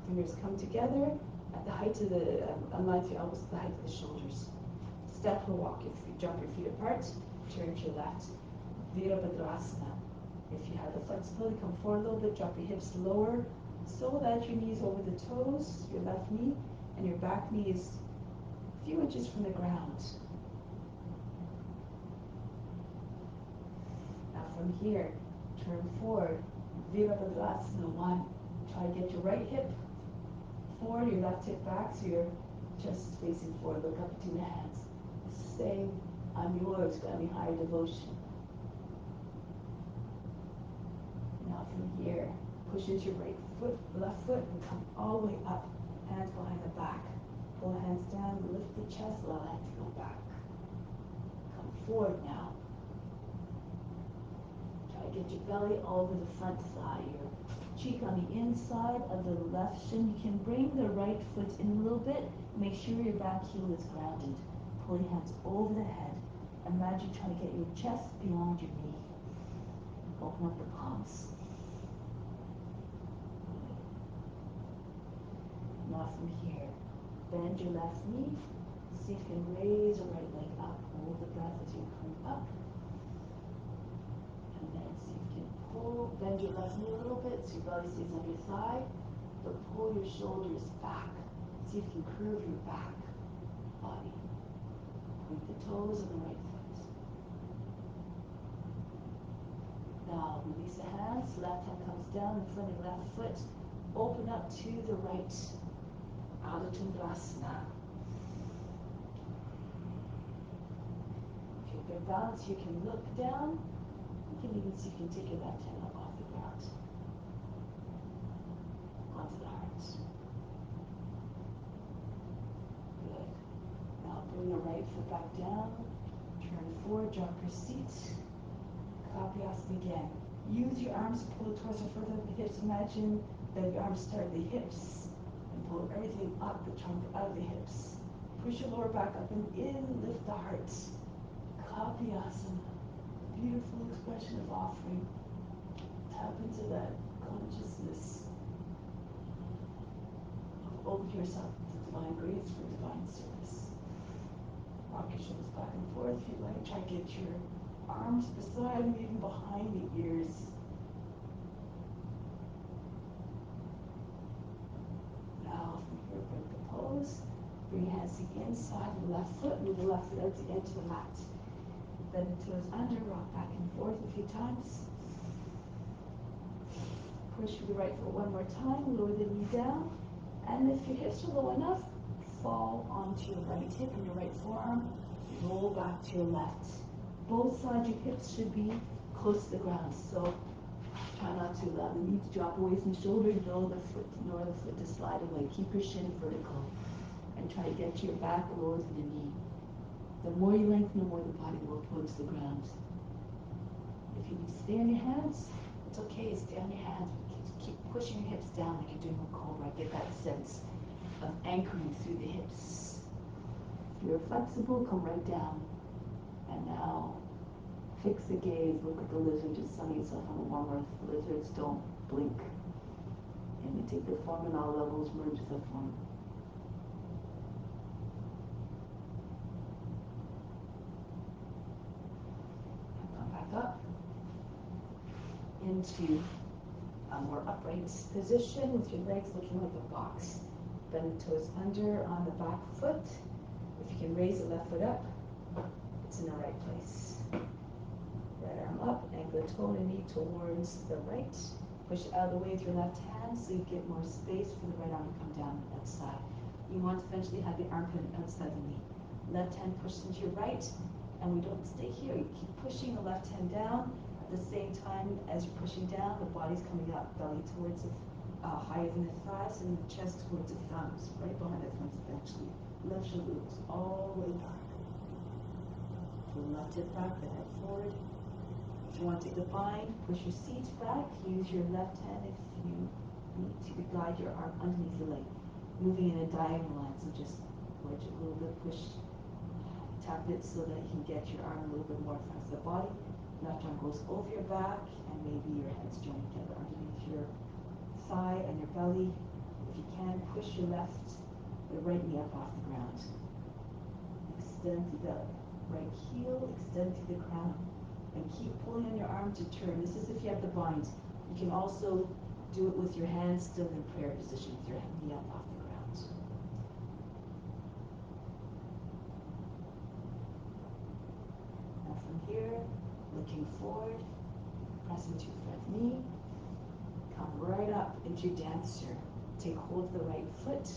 Fingers come together at the height of the, align your elbows to the height of the shoulders. Step or walk. If you drop your feet apart, turn to your left. Virabhadrasana. If you have the flexibility, come forward a little bit, drop your hips lower so that your knees over the toes, your left knee, and your back knee is a few inches from the ground. Now from here, turn forward. Virabhadrasana 1. Try to get your right hip forward, your left hip back, so your chest is facing forward. Look up between the hands. Saying, I'm yours, grant me higher devotion. Now from here, push into your right foot, left foot, and come all the way up. Hands behind the back. Pull the hands down, lift the chest, allow that to go back. Come forward now. Try to get your belly over the front thigh. Your cheek on the inside of the left shin. You can bring the right foot in a little bit. Make sure your back heel is grounded. Pull your hands over the head. Imagine trying to get your chest beyond your knee. Open up the palms. Now from here, bend your left knee. See if you can raise your right leg up. Hold the breath as you're coming up. And then see if you can pull, bend your left knee a little bit so your belly stays on your thigh. But pull your shoulders back. See if you can curve your back body. Point the toes on the right foot. Now release the hands. Left hand comes down in front of your left foot. Open up to the right. Ardha Chandrasana. If you're balanced, you can look down. You can even see if you can take your left hand up off the ground. Onto the heart. Good. Now bring the right foot back down. Turn forward, drop your seat. Kapyasana again. Use your arms to pull the torso further up the hips. Imagine that your arms start at the hips and pull everything up the trunk out of the hips. Push your lower back up and in, lift the heart. Kapyasana. Beautiful expression of offering. Tap into that consciousness of opening yourself to divine grace for divine service. Rock your shoulders back and forth if you'd like. Try to get your arms beside and even behind the ears. Now from here, break the pose. Bring your hands to the inside of the left foot. Move the left foot out to the edge of the mat. Bend the toes under, rock back and forth a few times. Push with the right foot one more time, lower the knee down. And if your hips are low enough, fall onto your right hip and your right forearm. Roll back to your left. Both sides of your hips should be close to the ground. So try not to allow the knee to drop away from the shoulder, nor the foot to slide away. Keep your shin vertical. And try to get your back lower than your knee. The more you lengthen, the more the body will pull to the ground. If you need to stay on your hands, it's okay, stay on your hands. Keep pushing your hips down like you're doing a cobra. Get that sense of anchoring through the hips. If you're flexible, come right down. And now, fix the gaze, look at the lizard, just sun yourself on the warm earth. Lizards don't blink. Imitate the form in all levels, merge the form. Up into a more upright position with your legs looking like a box. Bend the toes under on the back foot. If you can raise the left foot up, it's in the right place. Right arm up, angle the toe and knee towards the right. Push it out of the way with your left hand so you get more space for the right arm to come down outside. You want to eventually have the armpit outside the knee. Left hand pushes into your right. And we don't stay here. You keep pushing the left hand down. At the same time as you're pushing down, the body's coming up, belly towards the higher than the thighs, and the chest towards the thumbs, right behind the thumbs eventually. Left shoulder goes all the way back. Pull the left hip back, the head forward. If you want to take the bind, push your seat back. Use your left hand if you need to guide your arm underneath the leg, moving in a diagonal line. So just wedge it a little bit, push. Tap it so that you can get your arm a little bit more in front of the body. Left arm goes over your back, and maybe your hands join together underneath your thigh and your belly. If you can, push your right knee up off the ground. Extend to the right heel, extend to the crown, and keep pulling on your arm to turn. This is if you have the bind. You can also do it with your hands still in prayer position, with your knee up off the ground. Here, looking forward, press into your front knee, come right up into dancer. Take hold of the right foot,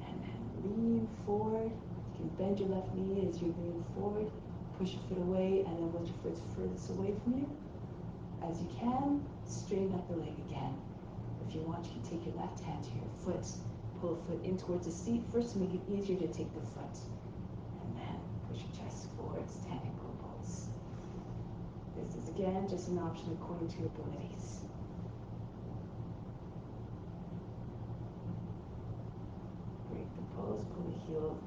and then lean forward. You can bend your left knee as you lean forward, push your foot away, and then once your foot's furthest away from you, as you can, straighten up the leg again. If you want, you can take your left hand to your foot, pull the foot in towards the seat first to make it easier to take the foot, and then push your chest forward, standing pose. This is again just an option according to your abilities. Break the pose, pull the heel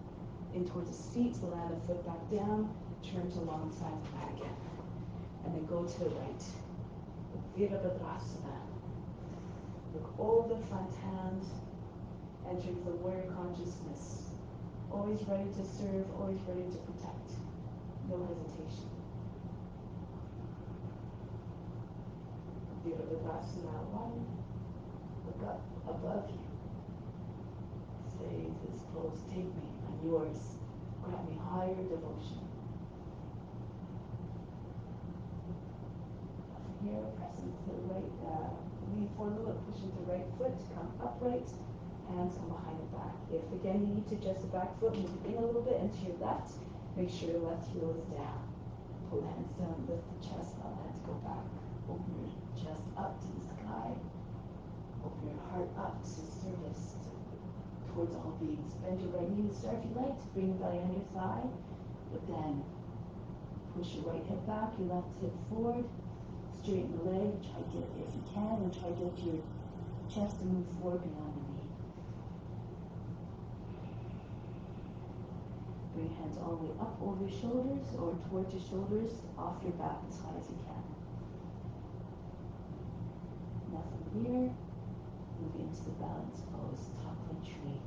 in towards the seat, so land the foot back down, turn to long side of the mat again. And then go to the right. Virabhadrasana. Look over the front hand, entering the warrior consciousness. Always ready to serve, always ready to protect. No hesitation. Virabhadrasana 1. Look up above you. Say, this pose, take me, I'm yours. Grant me higher devotion. From here, press into the right, lean forward a little, push into the right foot, come upright, hands come behind the back. If again you need to adjust the back foot, move it in a little bit into your left, make sure your left heel is down. Pull the hands down, lift the chest, allow the hands to go back. Open your chest up to the sky. Open your heart up to service, towards all beings. Bend your right knee to start if you like, to bring the belly on your thigh, but then push your right hip back, your left hip forward, straighten the leg, try to get, if you can, and try to get your chest to move forward beyond the knee. Bring your hands all the way up over your shoulders or towards your shoulders, off your back as high as you can. Now from here, move into the balance pose, top of tree.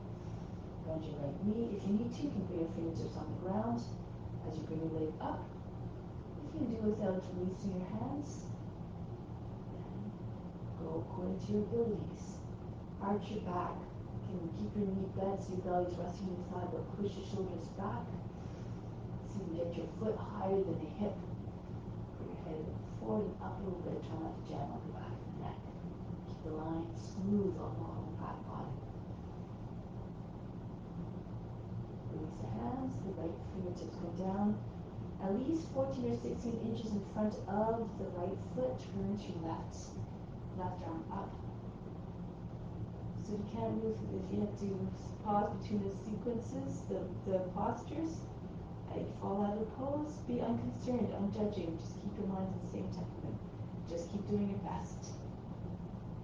Bend your right knee. If you need to, you can bring your fingertips on the ground as you bring your leg up. If you can do without releasing your hands, then go according to your abilities. Arch your back. You can keep your knee bent so your belly's resting on your thigh, but push your shoulders back. So you can get your foot higher than the hip. Put your head forward and up a little bit. Try not to jam on the back of the neck. Keep the line smooth on the whole back body. Release the hands, the right fingertips come down. At least 14 or 16 inches in front of the right foot. Turn to your left. Left arm up. So you can't move, if you have to pause between the sequences, the postures, and you fall out of pose, be unconcerned, unjudging. Just keep your mind in the same temperament. Just keep doing your best.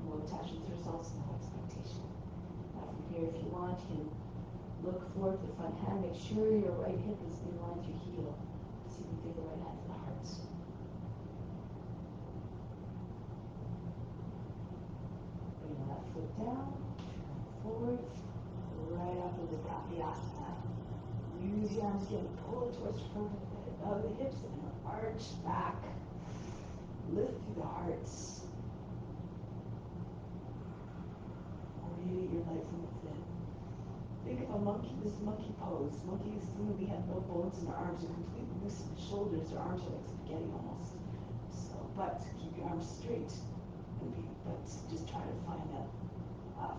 No attachment to results, no expectation. Now from here, if you want, you can look forward to the front hand. Make sure your right hip is in line with your heel. So you can take the right hand to the heart. Bring the left foot down. Forward, right up into Kapyasana. Use your arms again, pull towards your front of the head, out of the hips, and arch back. Lift through the heart. Radiate your light from within. Think of a monkey, this monkey pose. Monkeys literally have no bones in their arms, they're completely loose in the shoulders, their arms are like spaghetti almost. So, but keep your arms straight, but just try to find that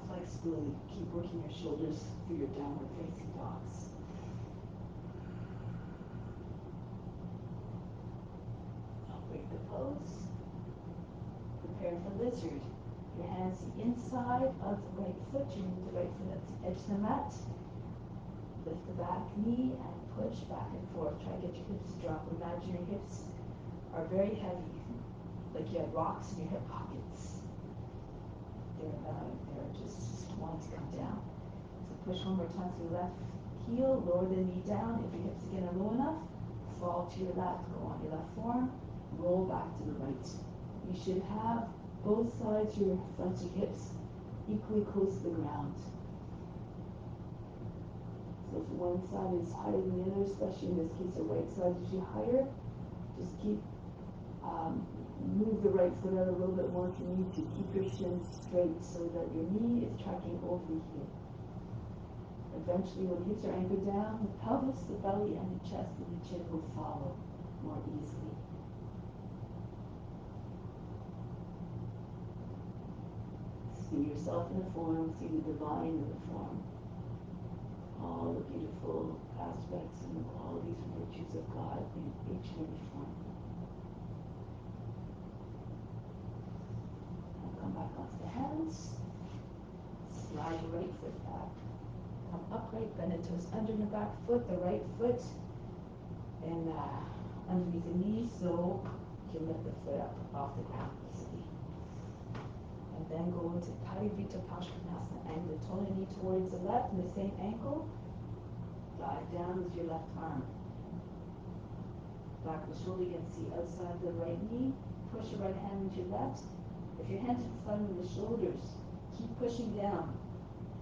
flexibility. Keep working your shoulders through your downward facing dogs. Now break the pose. Prepare for lizard. Your hands the inside of the right foot. You move the right foot up to the edge of the mat. Lift the back knee and push back and forth. Try to get your hips to drop. Imagine your hips are very heavy, like you have rocks in your hip pockets. They're just wanting to come down. So push one more time to the left heel, lower the knee down. If your hips again are low enough, fall to your left, go on your left forearm, roll back to the right. You should have both sides of your fronts of your hips equally close to the ground. So if one side is higher than the other, especially in this case the right side is usually higher, just move the right foot out a little bit more if you need to. Keep your shin straight so that your knee is tracking over the heel. Eventually, when the hips are anchored down, the pelvis, the belly, and the chest and the chin will follow more easily. See yourself in the form, see the divine in the form. All the beautiful aspects and the qualities and virtues of God in each and every form. Come back onto the hands. Slide your right foot back. Come upright, bend the toes under your back foot, the right foot, and underneath the knee, so you can lift the foot up off the ground easily. And then go into Parivita Paskanasana, and the toe knee towards the left, and the same ankle. Dive down with your left arm. Back of the shoulder, you can see outside the right knee. push your right hand into your left. If your hands are flat on the shoulders, keep pushing down.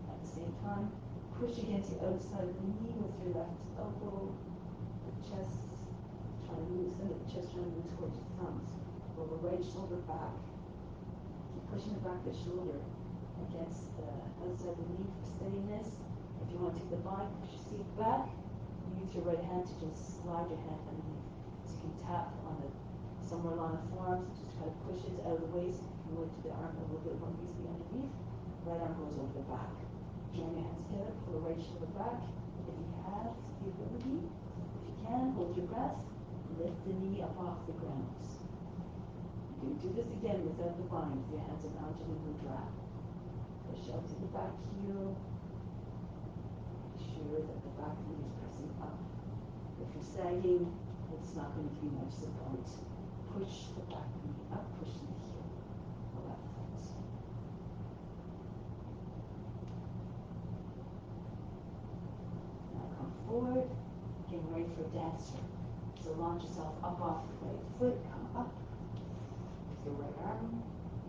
At the same time, push against the outside of the knee with your left elbow, the chest, trying to move, center of the chest trying to move towards your thumbs. Roll the right shoulder back. Keep pushing the back of the shoulder against the outside of the knee for steadiness. If you want to take the bind, push your seat back. Use your right hand to just slide your hand underneath. So you can tap on the somewhere along the forearms, just try to push it out of the waist. You can lift the arm a little bit more easily underneath. Right arm goes over the back. Join your hands together, pull the right shoulder back. If you have the ability, if you can, hold your breath, lift the knee up off the ground. You can do this again without the bind. Your hands are mounted in mudra. Push out to the back heel. Make sure that the back knee is pressing up. If you're sagging, it's not going to give you much support. Push the back knee up, push the heel, the left foot. Now come forward, getting ready for a dancer. So launch yourself up off the right foot, come up with your right arm,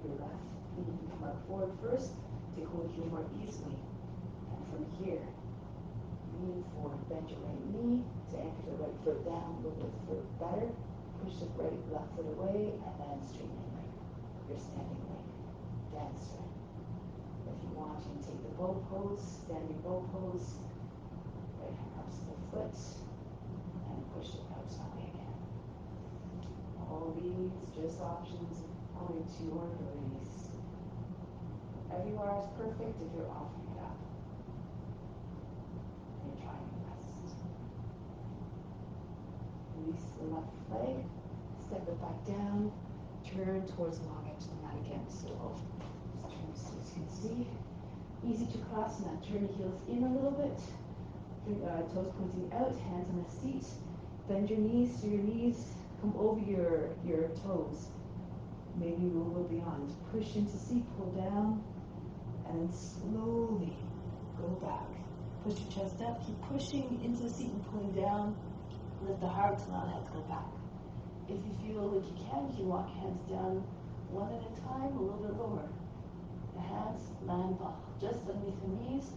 your left knee can come out forward first to hold you more easily. And from here, lean forward, bend your right knee to anchor the right foot down a little bit better. Push the left foot away and then straighten your leg. Your standing leg. Dancer. If you want, you can take the bow pose, standing bow pose. Right hand comes to the foot and push it out slowly again. All these just options according to your abilities. Whatever you are is perfect if you're offering it up. And you're trying your best. Release the left leg, step it back down, turn towards the long edge of the mat again. So I'll just turn so you can see. Easy to cross now. Turn the heels in a little bit. Toes pointing out, hands on the seat. Bend your knees so your knees come over your toes. Maybe a little beyond. Push into seat, pull down, and then slowly go back. Push your chest up, keep pushing into the seat and pulling down. Lift the heart and allow that to go back. If you feel like you can walk hands down one at a time, a little bit lower. The hands land just underneath the knees.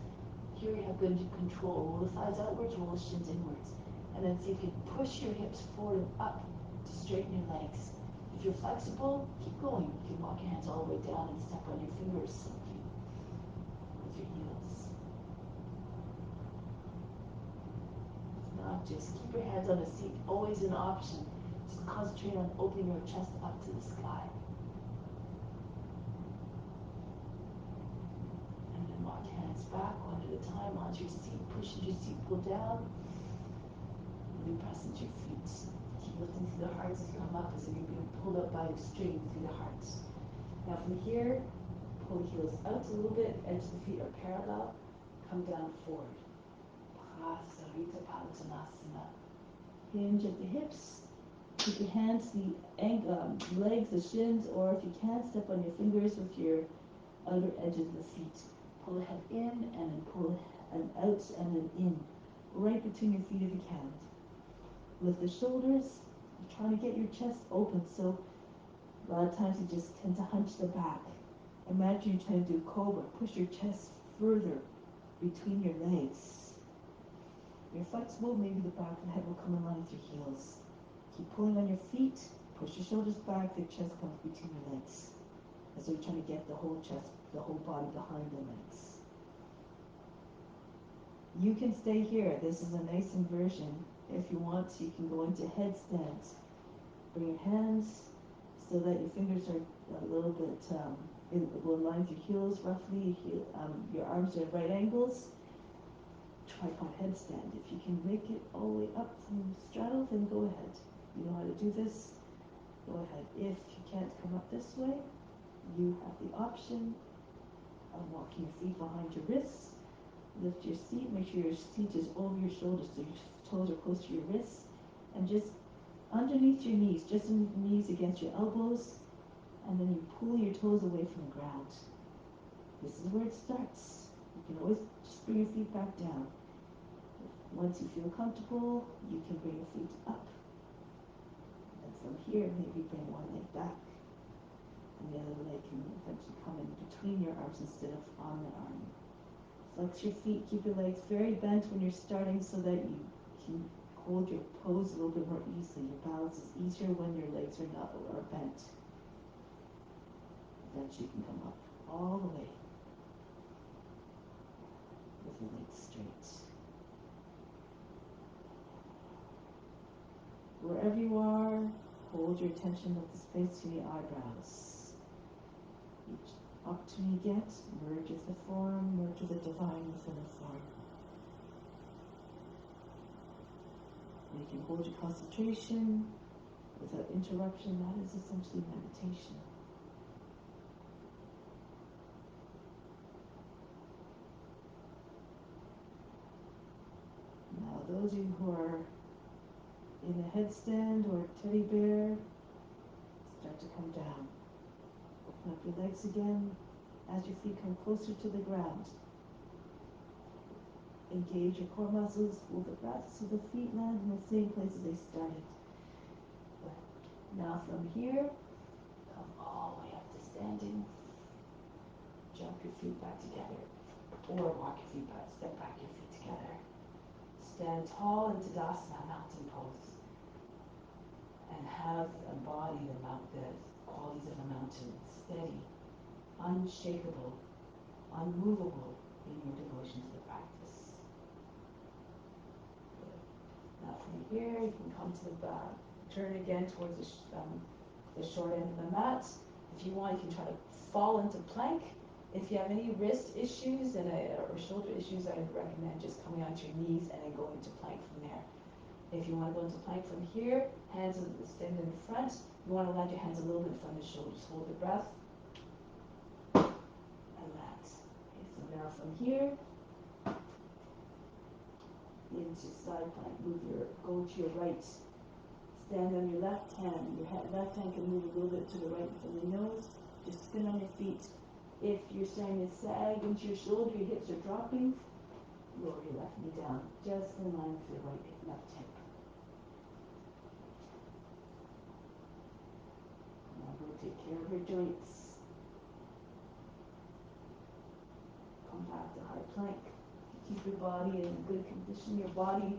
Here you have good control. Roll the thighs outwards, roll the shins inwards. And then see if you can push your hips forward and up to straighten your legs. If you're flexible, keep going. You can walk your hands all the way down and step on your fingers simply with your heels. Not just keep your hands on the seat, always an option. Just concentrate on opening your chest up to the sky. And then walk your hands back one at a time onto your seat, push into your seat, pull down. Really press into your feet. Keep lifting through the hearts as you come up, as if you're being pulled up by a string through the hearts. Now from here, pull the heels out a little bit, edge of the feet are parallel, come down forward. Hinge at the hips. Keep your hands to the legs, the shins, or if you can, step on your fingers with your outer edges of the feet. Pull the head in and then pull and out and then in. Right between your feet if you can. Lift the shoulders. You're trying to get your chest open, so a lot of times you just tend to hunch the back. Imagine you're trying to do cobra. Push your chest further between your legs. If you're flexible, maybe the back of the head will come in line with your heels. Keep pulling on your feet, push your shoulders back, the chest comes between your legs. And so you're trying to get the whole chest, the whole body behind the legs. You can stay here. This is a nice inversion. If you want, you can go into headstand. Bring your hands so that your fingers are a little bit will align with your heels roughly. Your arms are at right angles. Tripod headstand. If you can make it all the way up from straddle, then go ahead. You know how to do this? Go ahead. If you can't come up this way, you have the option of walking your feet behind your wrists. Lift your seat. Make sure your seat is over your shoulders so your toes are close to your wrists. And just underneath your knees, just underneath the knees against your elbows. And then you pull your toes away from the ground. This is where it starts. You can always just bring your feet back down. Once you feel comfortable, you can bring your feet up. And from here, maybe bring one leg back. And the other leg can eventually come in between your arms instead of on the arm. Flex your feet, keep your legs very bent when you're starting so that you can hold your pose a little bit more easily. Your balance is easier when your legs are bent. Eventually you can come up all the way with your legs straight. Wherever you are, hold your attention at the space between the eyebrows. Each opportunity you get, merge with the form, merge with the divine within the form. You can hold your concentration without interruption. That is essentially meditation. Now, those of you who are in a headstand or teddy bear, start to come down. Open up your legs again as your feet come closer to the ground. Engage your core muscles, hold the breath so the feet land in the same place as they started. Now from here, come all the way up to standing. Jump your feet back together. Or walk your feet back, step back your feet together. Stand tall in Tadasana, mountain pose. And have embody the qualities of a mountain. Steady, unshakable, unmovable in your devotion to the practice. Good. Now from here, you can come to the back. Turn again towards the short end of the mat. If you want, you can try to fall into plank. If you have any wrist issues or shoulder issues, I would recommend just coming onto your knees and then going into plank from there. If you want to go into plank from here, hands extended in front. You want to land your hands a little bit in front of the shoulders. Hold the breath. And land. Okay, so now from here, into side plank. Go to your right. Stand on your left hand. Your left hand can move a little bit to the right from the nose. Just spin on your feet. If you're starting to sag into your shoulder, your hips are dropping, lower your left knee down, just in line with your left hip. Now go take care of your joints. Come back to high plank. Keep your body in good condition. Your body,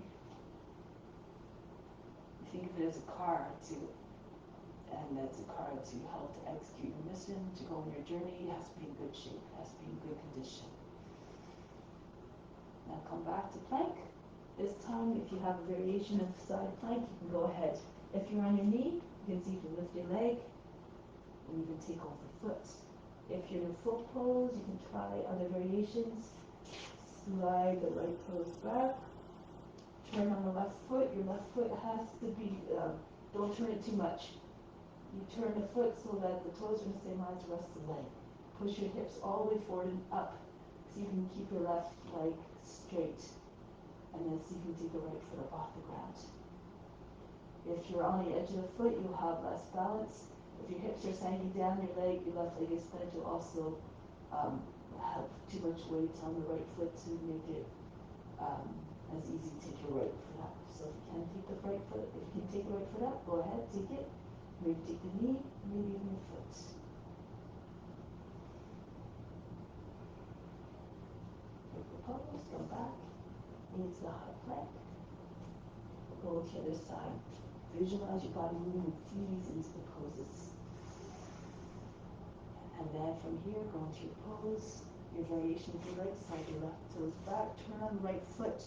think of it as a car and that's a car to help to execute your mission, to go on your journey. It has to be in good shape, it has to be in good condition. Now come back to plank. This time, if you have a variation of side plank, you can go ahead. If you're on your knee, you can see if you lift your leg and you can take over the foot. If you're in a foot pose, you can try other variations. Slide the right toes back. Turn on the left foot. Your left foot has to be, don't turn it too much. You turn the foot so that the toes are in the same line as the rest of the leg. Push your hips all the way forward and up so you can keep your left leg straight. And then so you can take the right foot up off the ground. If you're on the edge of the foot, you'll have less balance. If your hips are sagging down, your left leg is bent, you'll also have too much weight on the right foot to make it as easy to take your right foot up. So if you can take the right foot, if you can take the right foot up, go ahead, take it. Maybe take the knee, maybe even your foot. Take the pose, come back into the high plank. Go to the other side. Visualize your body moving with ease into the poses. And then from here, go into your pose. Your variation of your legs, slide your left toes back, turn on the right foot.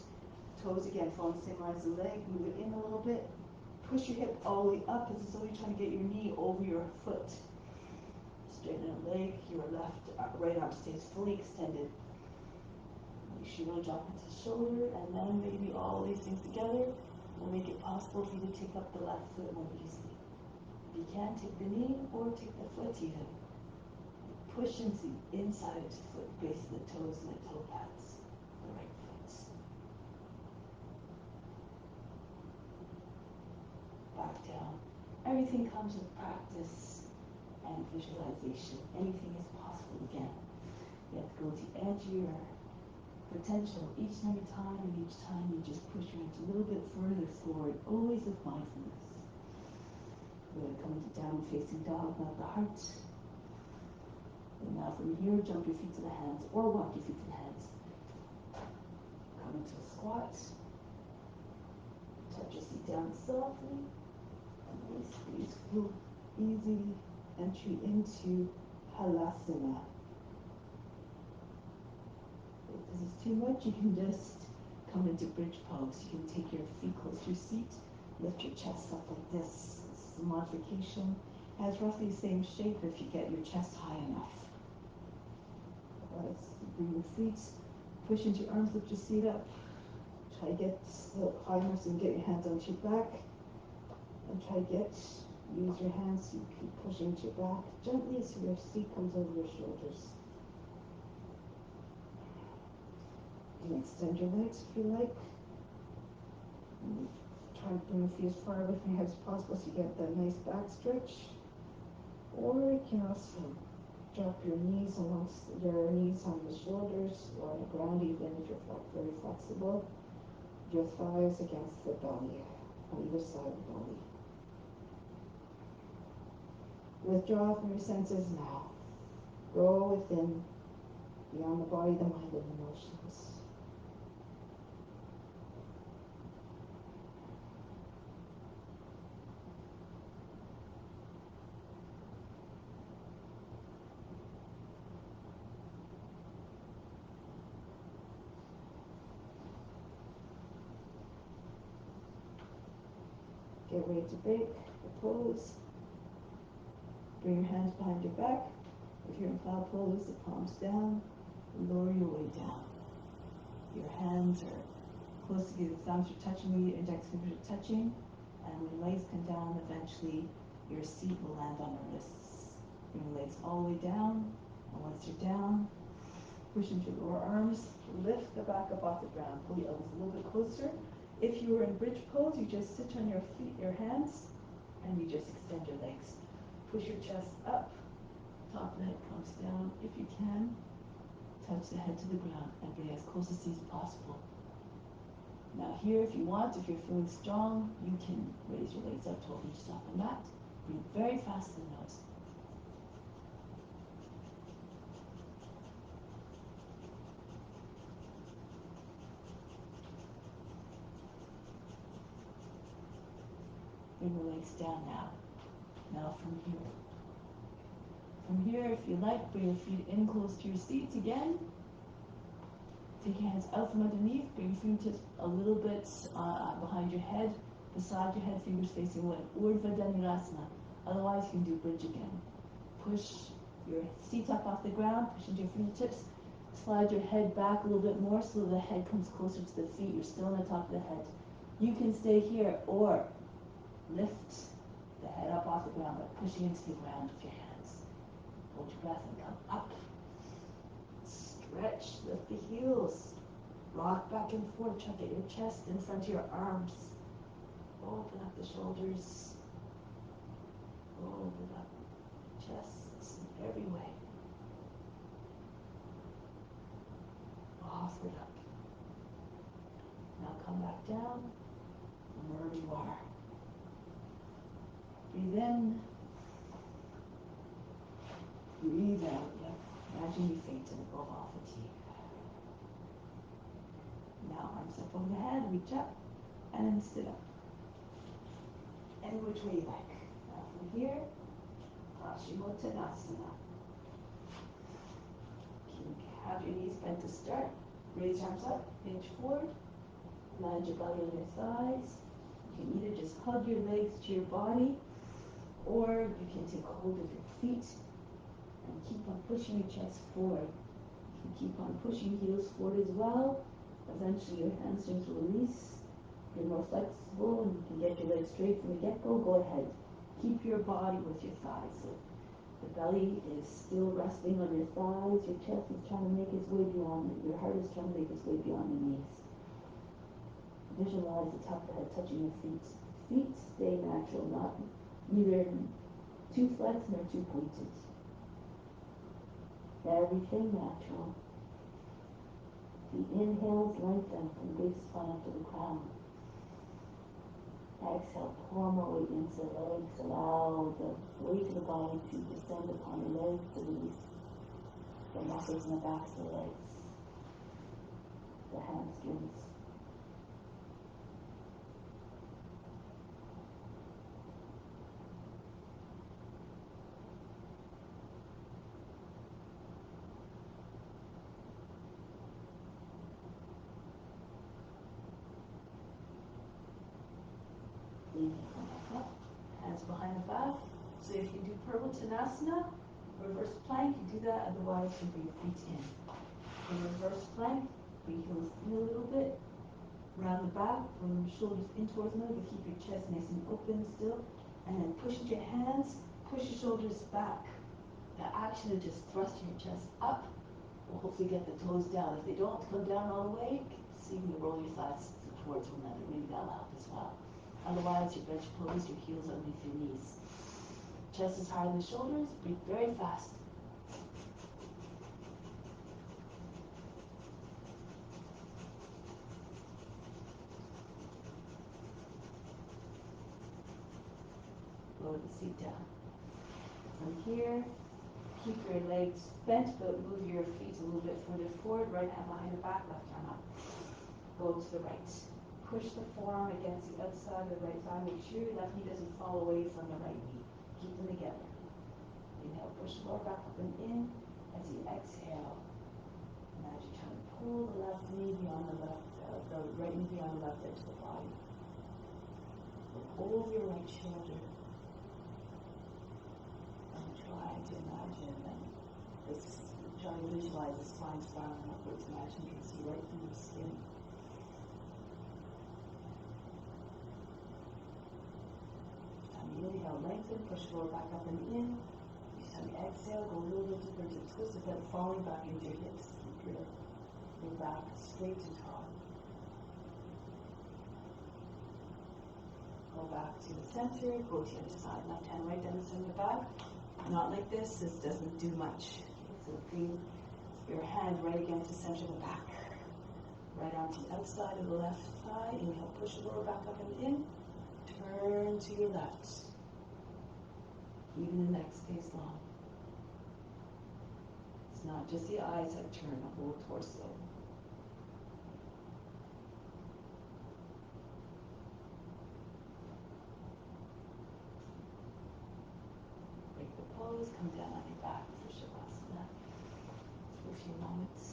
Toes again, fall in the same line as the leg, move it in a little bit. Push your hip all the way up as though you're trying to get your knee over your foot. Straighten the leg, your right arm stays fully extended. Make sure you don't drop into the shoulder, and then maybe all these things together will make it possible for you to take up the left foot more easily. If you can, take the knee or take the foot even. Push into the inside of the foot, base of the toes and the toe pads, the right foot. Back down. Everything comes with practice and visualization. Anything is possible again. You have to go to the edge of your potential each and every time, and each time you just push your hands a little bit further forward, always with mindfulness. We're going to come into down facing dog, not the heart. And now from here, jump your feet to the hands or walk your feet to the hands. Come into a squat. Touch your seat down softly. And nice, beautiful, easy entry into halasana. If this is too much, you can just come into bridge pose. You can take your feet close to your seat, lift your chest up like this. This is a modification. It has roughly the same shape if you get your chest high enough. Let's bring your feet, push into your arms, lift your seat up. Try to get high enough so you can get your hands onto your back. And try to use your hands to keep pushing to your back gently so your seat comes over your shoulders. You can extend your legs if you like. And try to bring your feet as far away from your hips as possible so you get that nice back stretch. Or you can also drop your knees on your shoulders or on the ground, even if you're very flexible. Your thighs against the belly, on either side of the belly. Withdraw from your senses now. Go within, beyond the body, the mind, and emotions. Get ready to break the pose. Bring your hands behind your back. If you're in cloud pose, the palms down. Lower your way down. Your hands are close together. The thumbs are touching me, index fingers are touching. And when your legs come down, eventually your seat will land on your wrists. Bring your legs all the way down. And once you're down, push into your lower arms. Lift the back up off the ground. Pull your elbows a little bit closer. If you were in bridge pose, you just sit on your feet, your hands, and you just extend your legs. Push your chest up. Top of the head comes down. If you can, touch the head to the ground and bring it as close to seat as possible. Now here, if you want, if you're feeling strong, you can raise your legs up, toe reaches off the mat. Breathe very fast in the nose. Bring the legs down now. Now from here. From here, if you like, bring your feet in close to your seats again. Take your hands out from underneath. Bring your fingertips a little bit behind your head, beside your head, fingers facing away. Urdhva Dhanurasana. Otherwise, you can do bridge again. Push your seat up off the ground, push into your fingertips. Slide your head back a little bit more so the head comes closer to the feet. You're still on the top of the head. You can stay here or lift the head up off the ground by pushing into the ground with your hands. Hold your breath and come up. Stretch, lift the heels. Rock back and forth. Try to get your chest in front of your arms. Open up the shoulders. Open up chests in every way. Offer it up. Now come back down from wherever you are. Breathe in. Breathe out. Yep. Imagine you fainted or off fatigue. Now arms up over the head, reach up, and sit up. Any which way you like. Now from here, Paschimottanasana. You can have your knees bent to start. Raise your arms up, hinge forward. Land your belly on your thighs. You can either just hug your legs to your body, or you can take hold of your feet and keep on pushing your chest forward. You can keep on pushing heels forward as well. Eventually your hamstrings will release. You're more flexible and you can get your legs straight from the get-go. Go ahead. Keep your body with your thighs. So the belly is still resting on your thighs. Your chest is trying to make its way beyond it. Your heart is trying to make its way beyond your knees. Visualize the top of the head touching your feet. Feet stay natural, not neither too flexed nor too pointed. Everything natural. The inhales lengthen from the base of the spine up to the crown. Exhale, pour more weight into the legs. Allow the weight of the body to descend upon the legs, the knees. the muscles in the backs of the legs, the hamstrings. Hands behind the back. So if you do Purvottanasana, reverse plank, you do that, otherwise you bring your feet in. In reverse plank, bring heels in a little bit, round the back, bring your shoulders in towards the middle, but keep your chest nice and open still, and then push with your hands, push your shoulders back. The action is just thrusting your chest up, will hopefully get the toes down. If they don't come down all the way, see you can roll your thighs towards one another, maybe that'll help as well. Otherwise, your bench pose, your heels underneath your knees. Chest is higher than the shoulders, breathe very fast. Lower the seat down. From here, keep your legs bent, but move your feet a little bit further forward. Right hand behind the back, left arm up. Go to the right. Push the forearm against the outside of the right thigh. Make sure your left knee doesn't fall away from the right knee. Keep them together. Inhale, push the lower back up and in. As you exhale, imagine trying to pull the left knee beyond the right knee beyond the left edge of the body. Look over your right shoulder. And try to imagine try to visualize the spine spiraling upwards. Imagine you can see right through your skin. Inhale, lengthen, push the lower back up and in. Each time you exhale, go a little bit deeper into the twist without falling back into your hips. Keep your back straight and tall. Go back to the center, go to the other side. Left hand right down the center back. Not like this doesn't do much. So bring your hand right against the center of the back. Right arm to the outside of the left thigh. Inhale, push the lower back up and in. Turn to your left. Even the neck stays long. It's not just the eyes that turn, the whole torso. Break the pose, come down on your back for Shavasana for a few moments.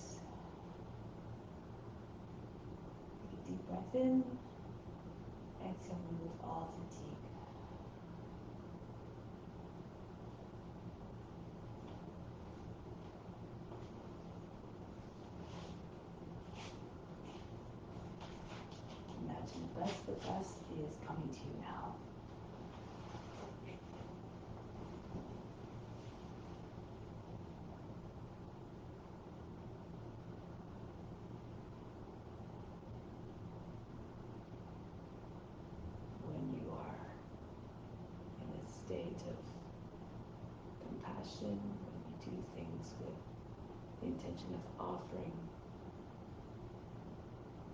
Take a deep breath in. Exhale, remove all fatigue. Imagine the best is coming to you now. When you are in a state of compassion, when you do things with the intention of offering,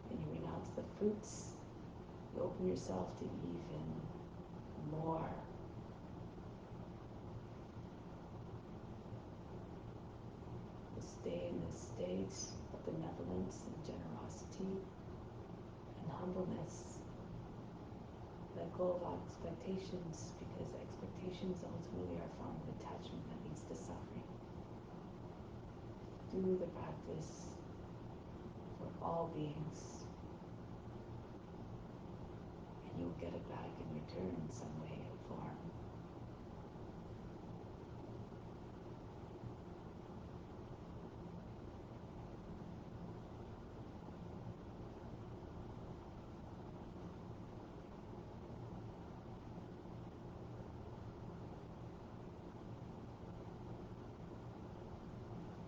and you renounce the fruits, you open yourself to even more. You stay in this state of benevolence and generosity and humbleness. Let go of expectations, because expectations ultimately are a form of attachment that leads to suffering. Do the practice for all beings, and you'll get it back in return in some way or form.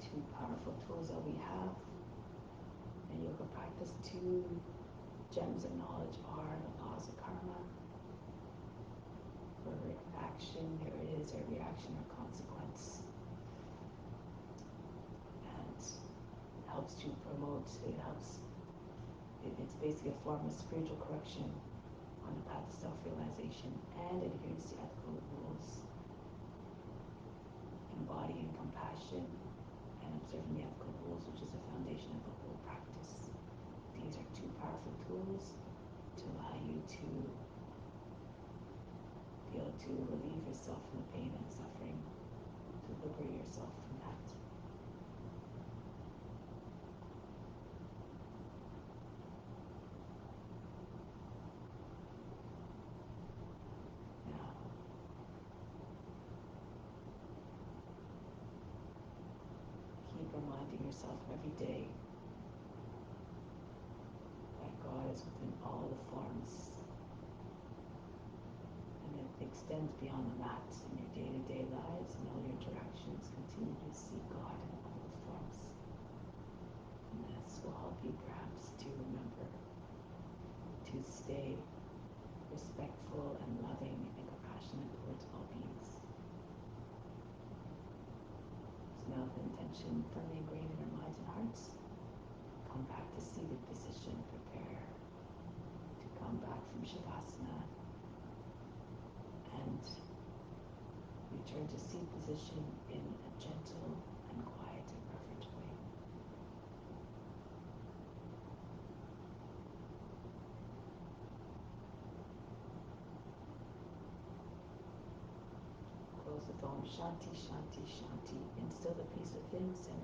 Two powerful tools that we have in yoga practice. Two gems of knowledge are the laws of karma. For every action there is a reaction or consequence. And it helps to promote, it's basically a form of spiritual correction on the path of self-realization and adherence to ethical rules. Embodying compassion and observing the ethical rules, which is the foundation of the whole practice. These are two powerful tools to allow you to be able to relieve yourself from the pain and suffering, to liberate yourself from that. Now, keep reminding yourself every day that God is within all the forms, and it extends beyond the mat in your day-to-day lives and all your interactions. Continue to see God in all the forms. And this will help you perhaps to remember to stay respectful and loving and compassionate towards all beings. So now with intention firmly ingrained in our minds and hearts, come back to seated position. Prepare to come back from Shavasana and return to seated position in a gentle and quiet and reverent way. Close with Om Shanti, Shanti, Shanti. Instill the peace within, send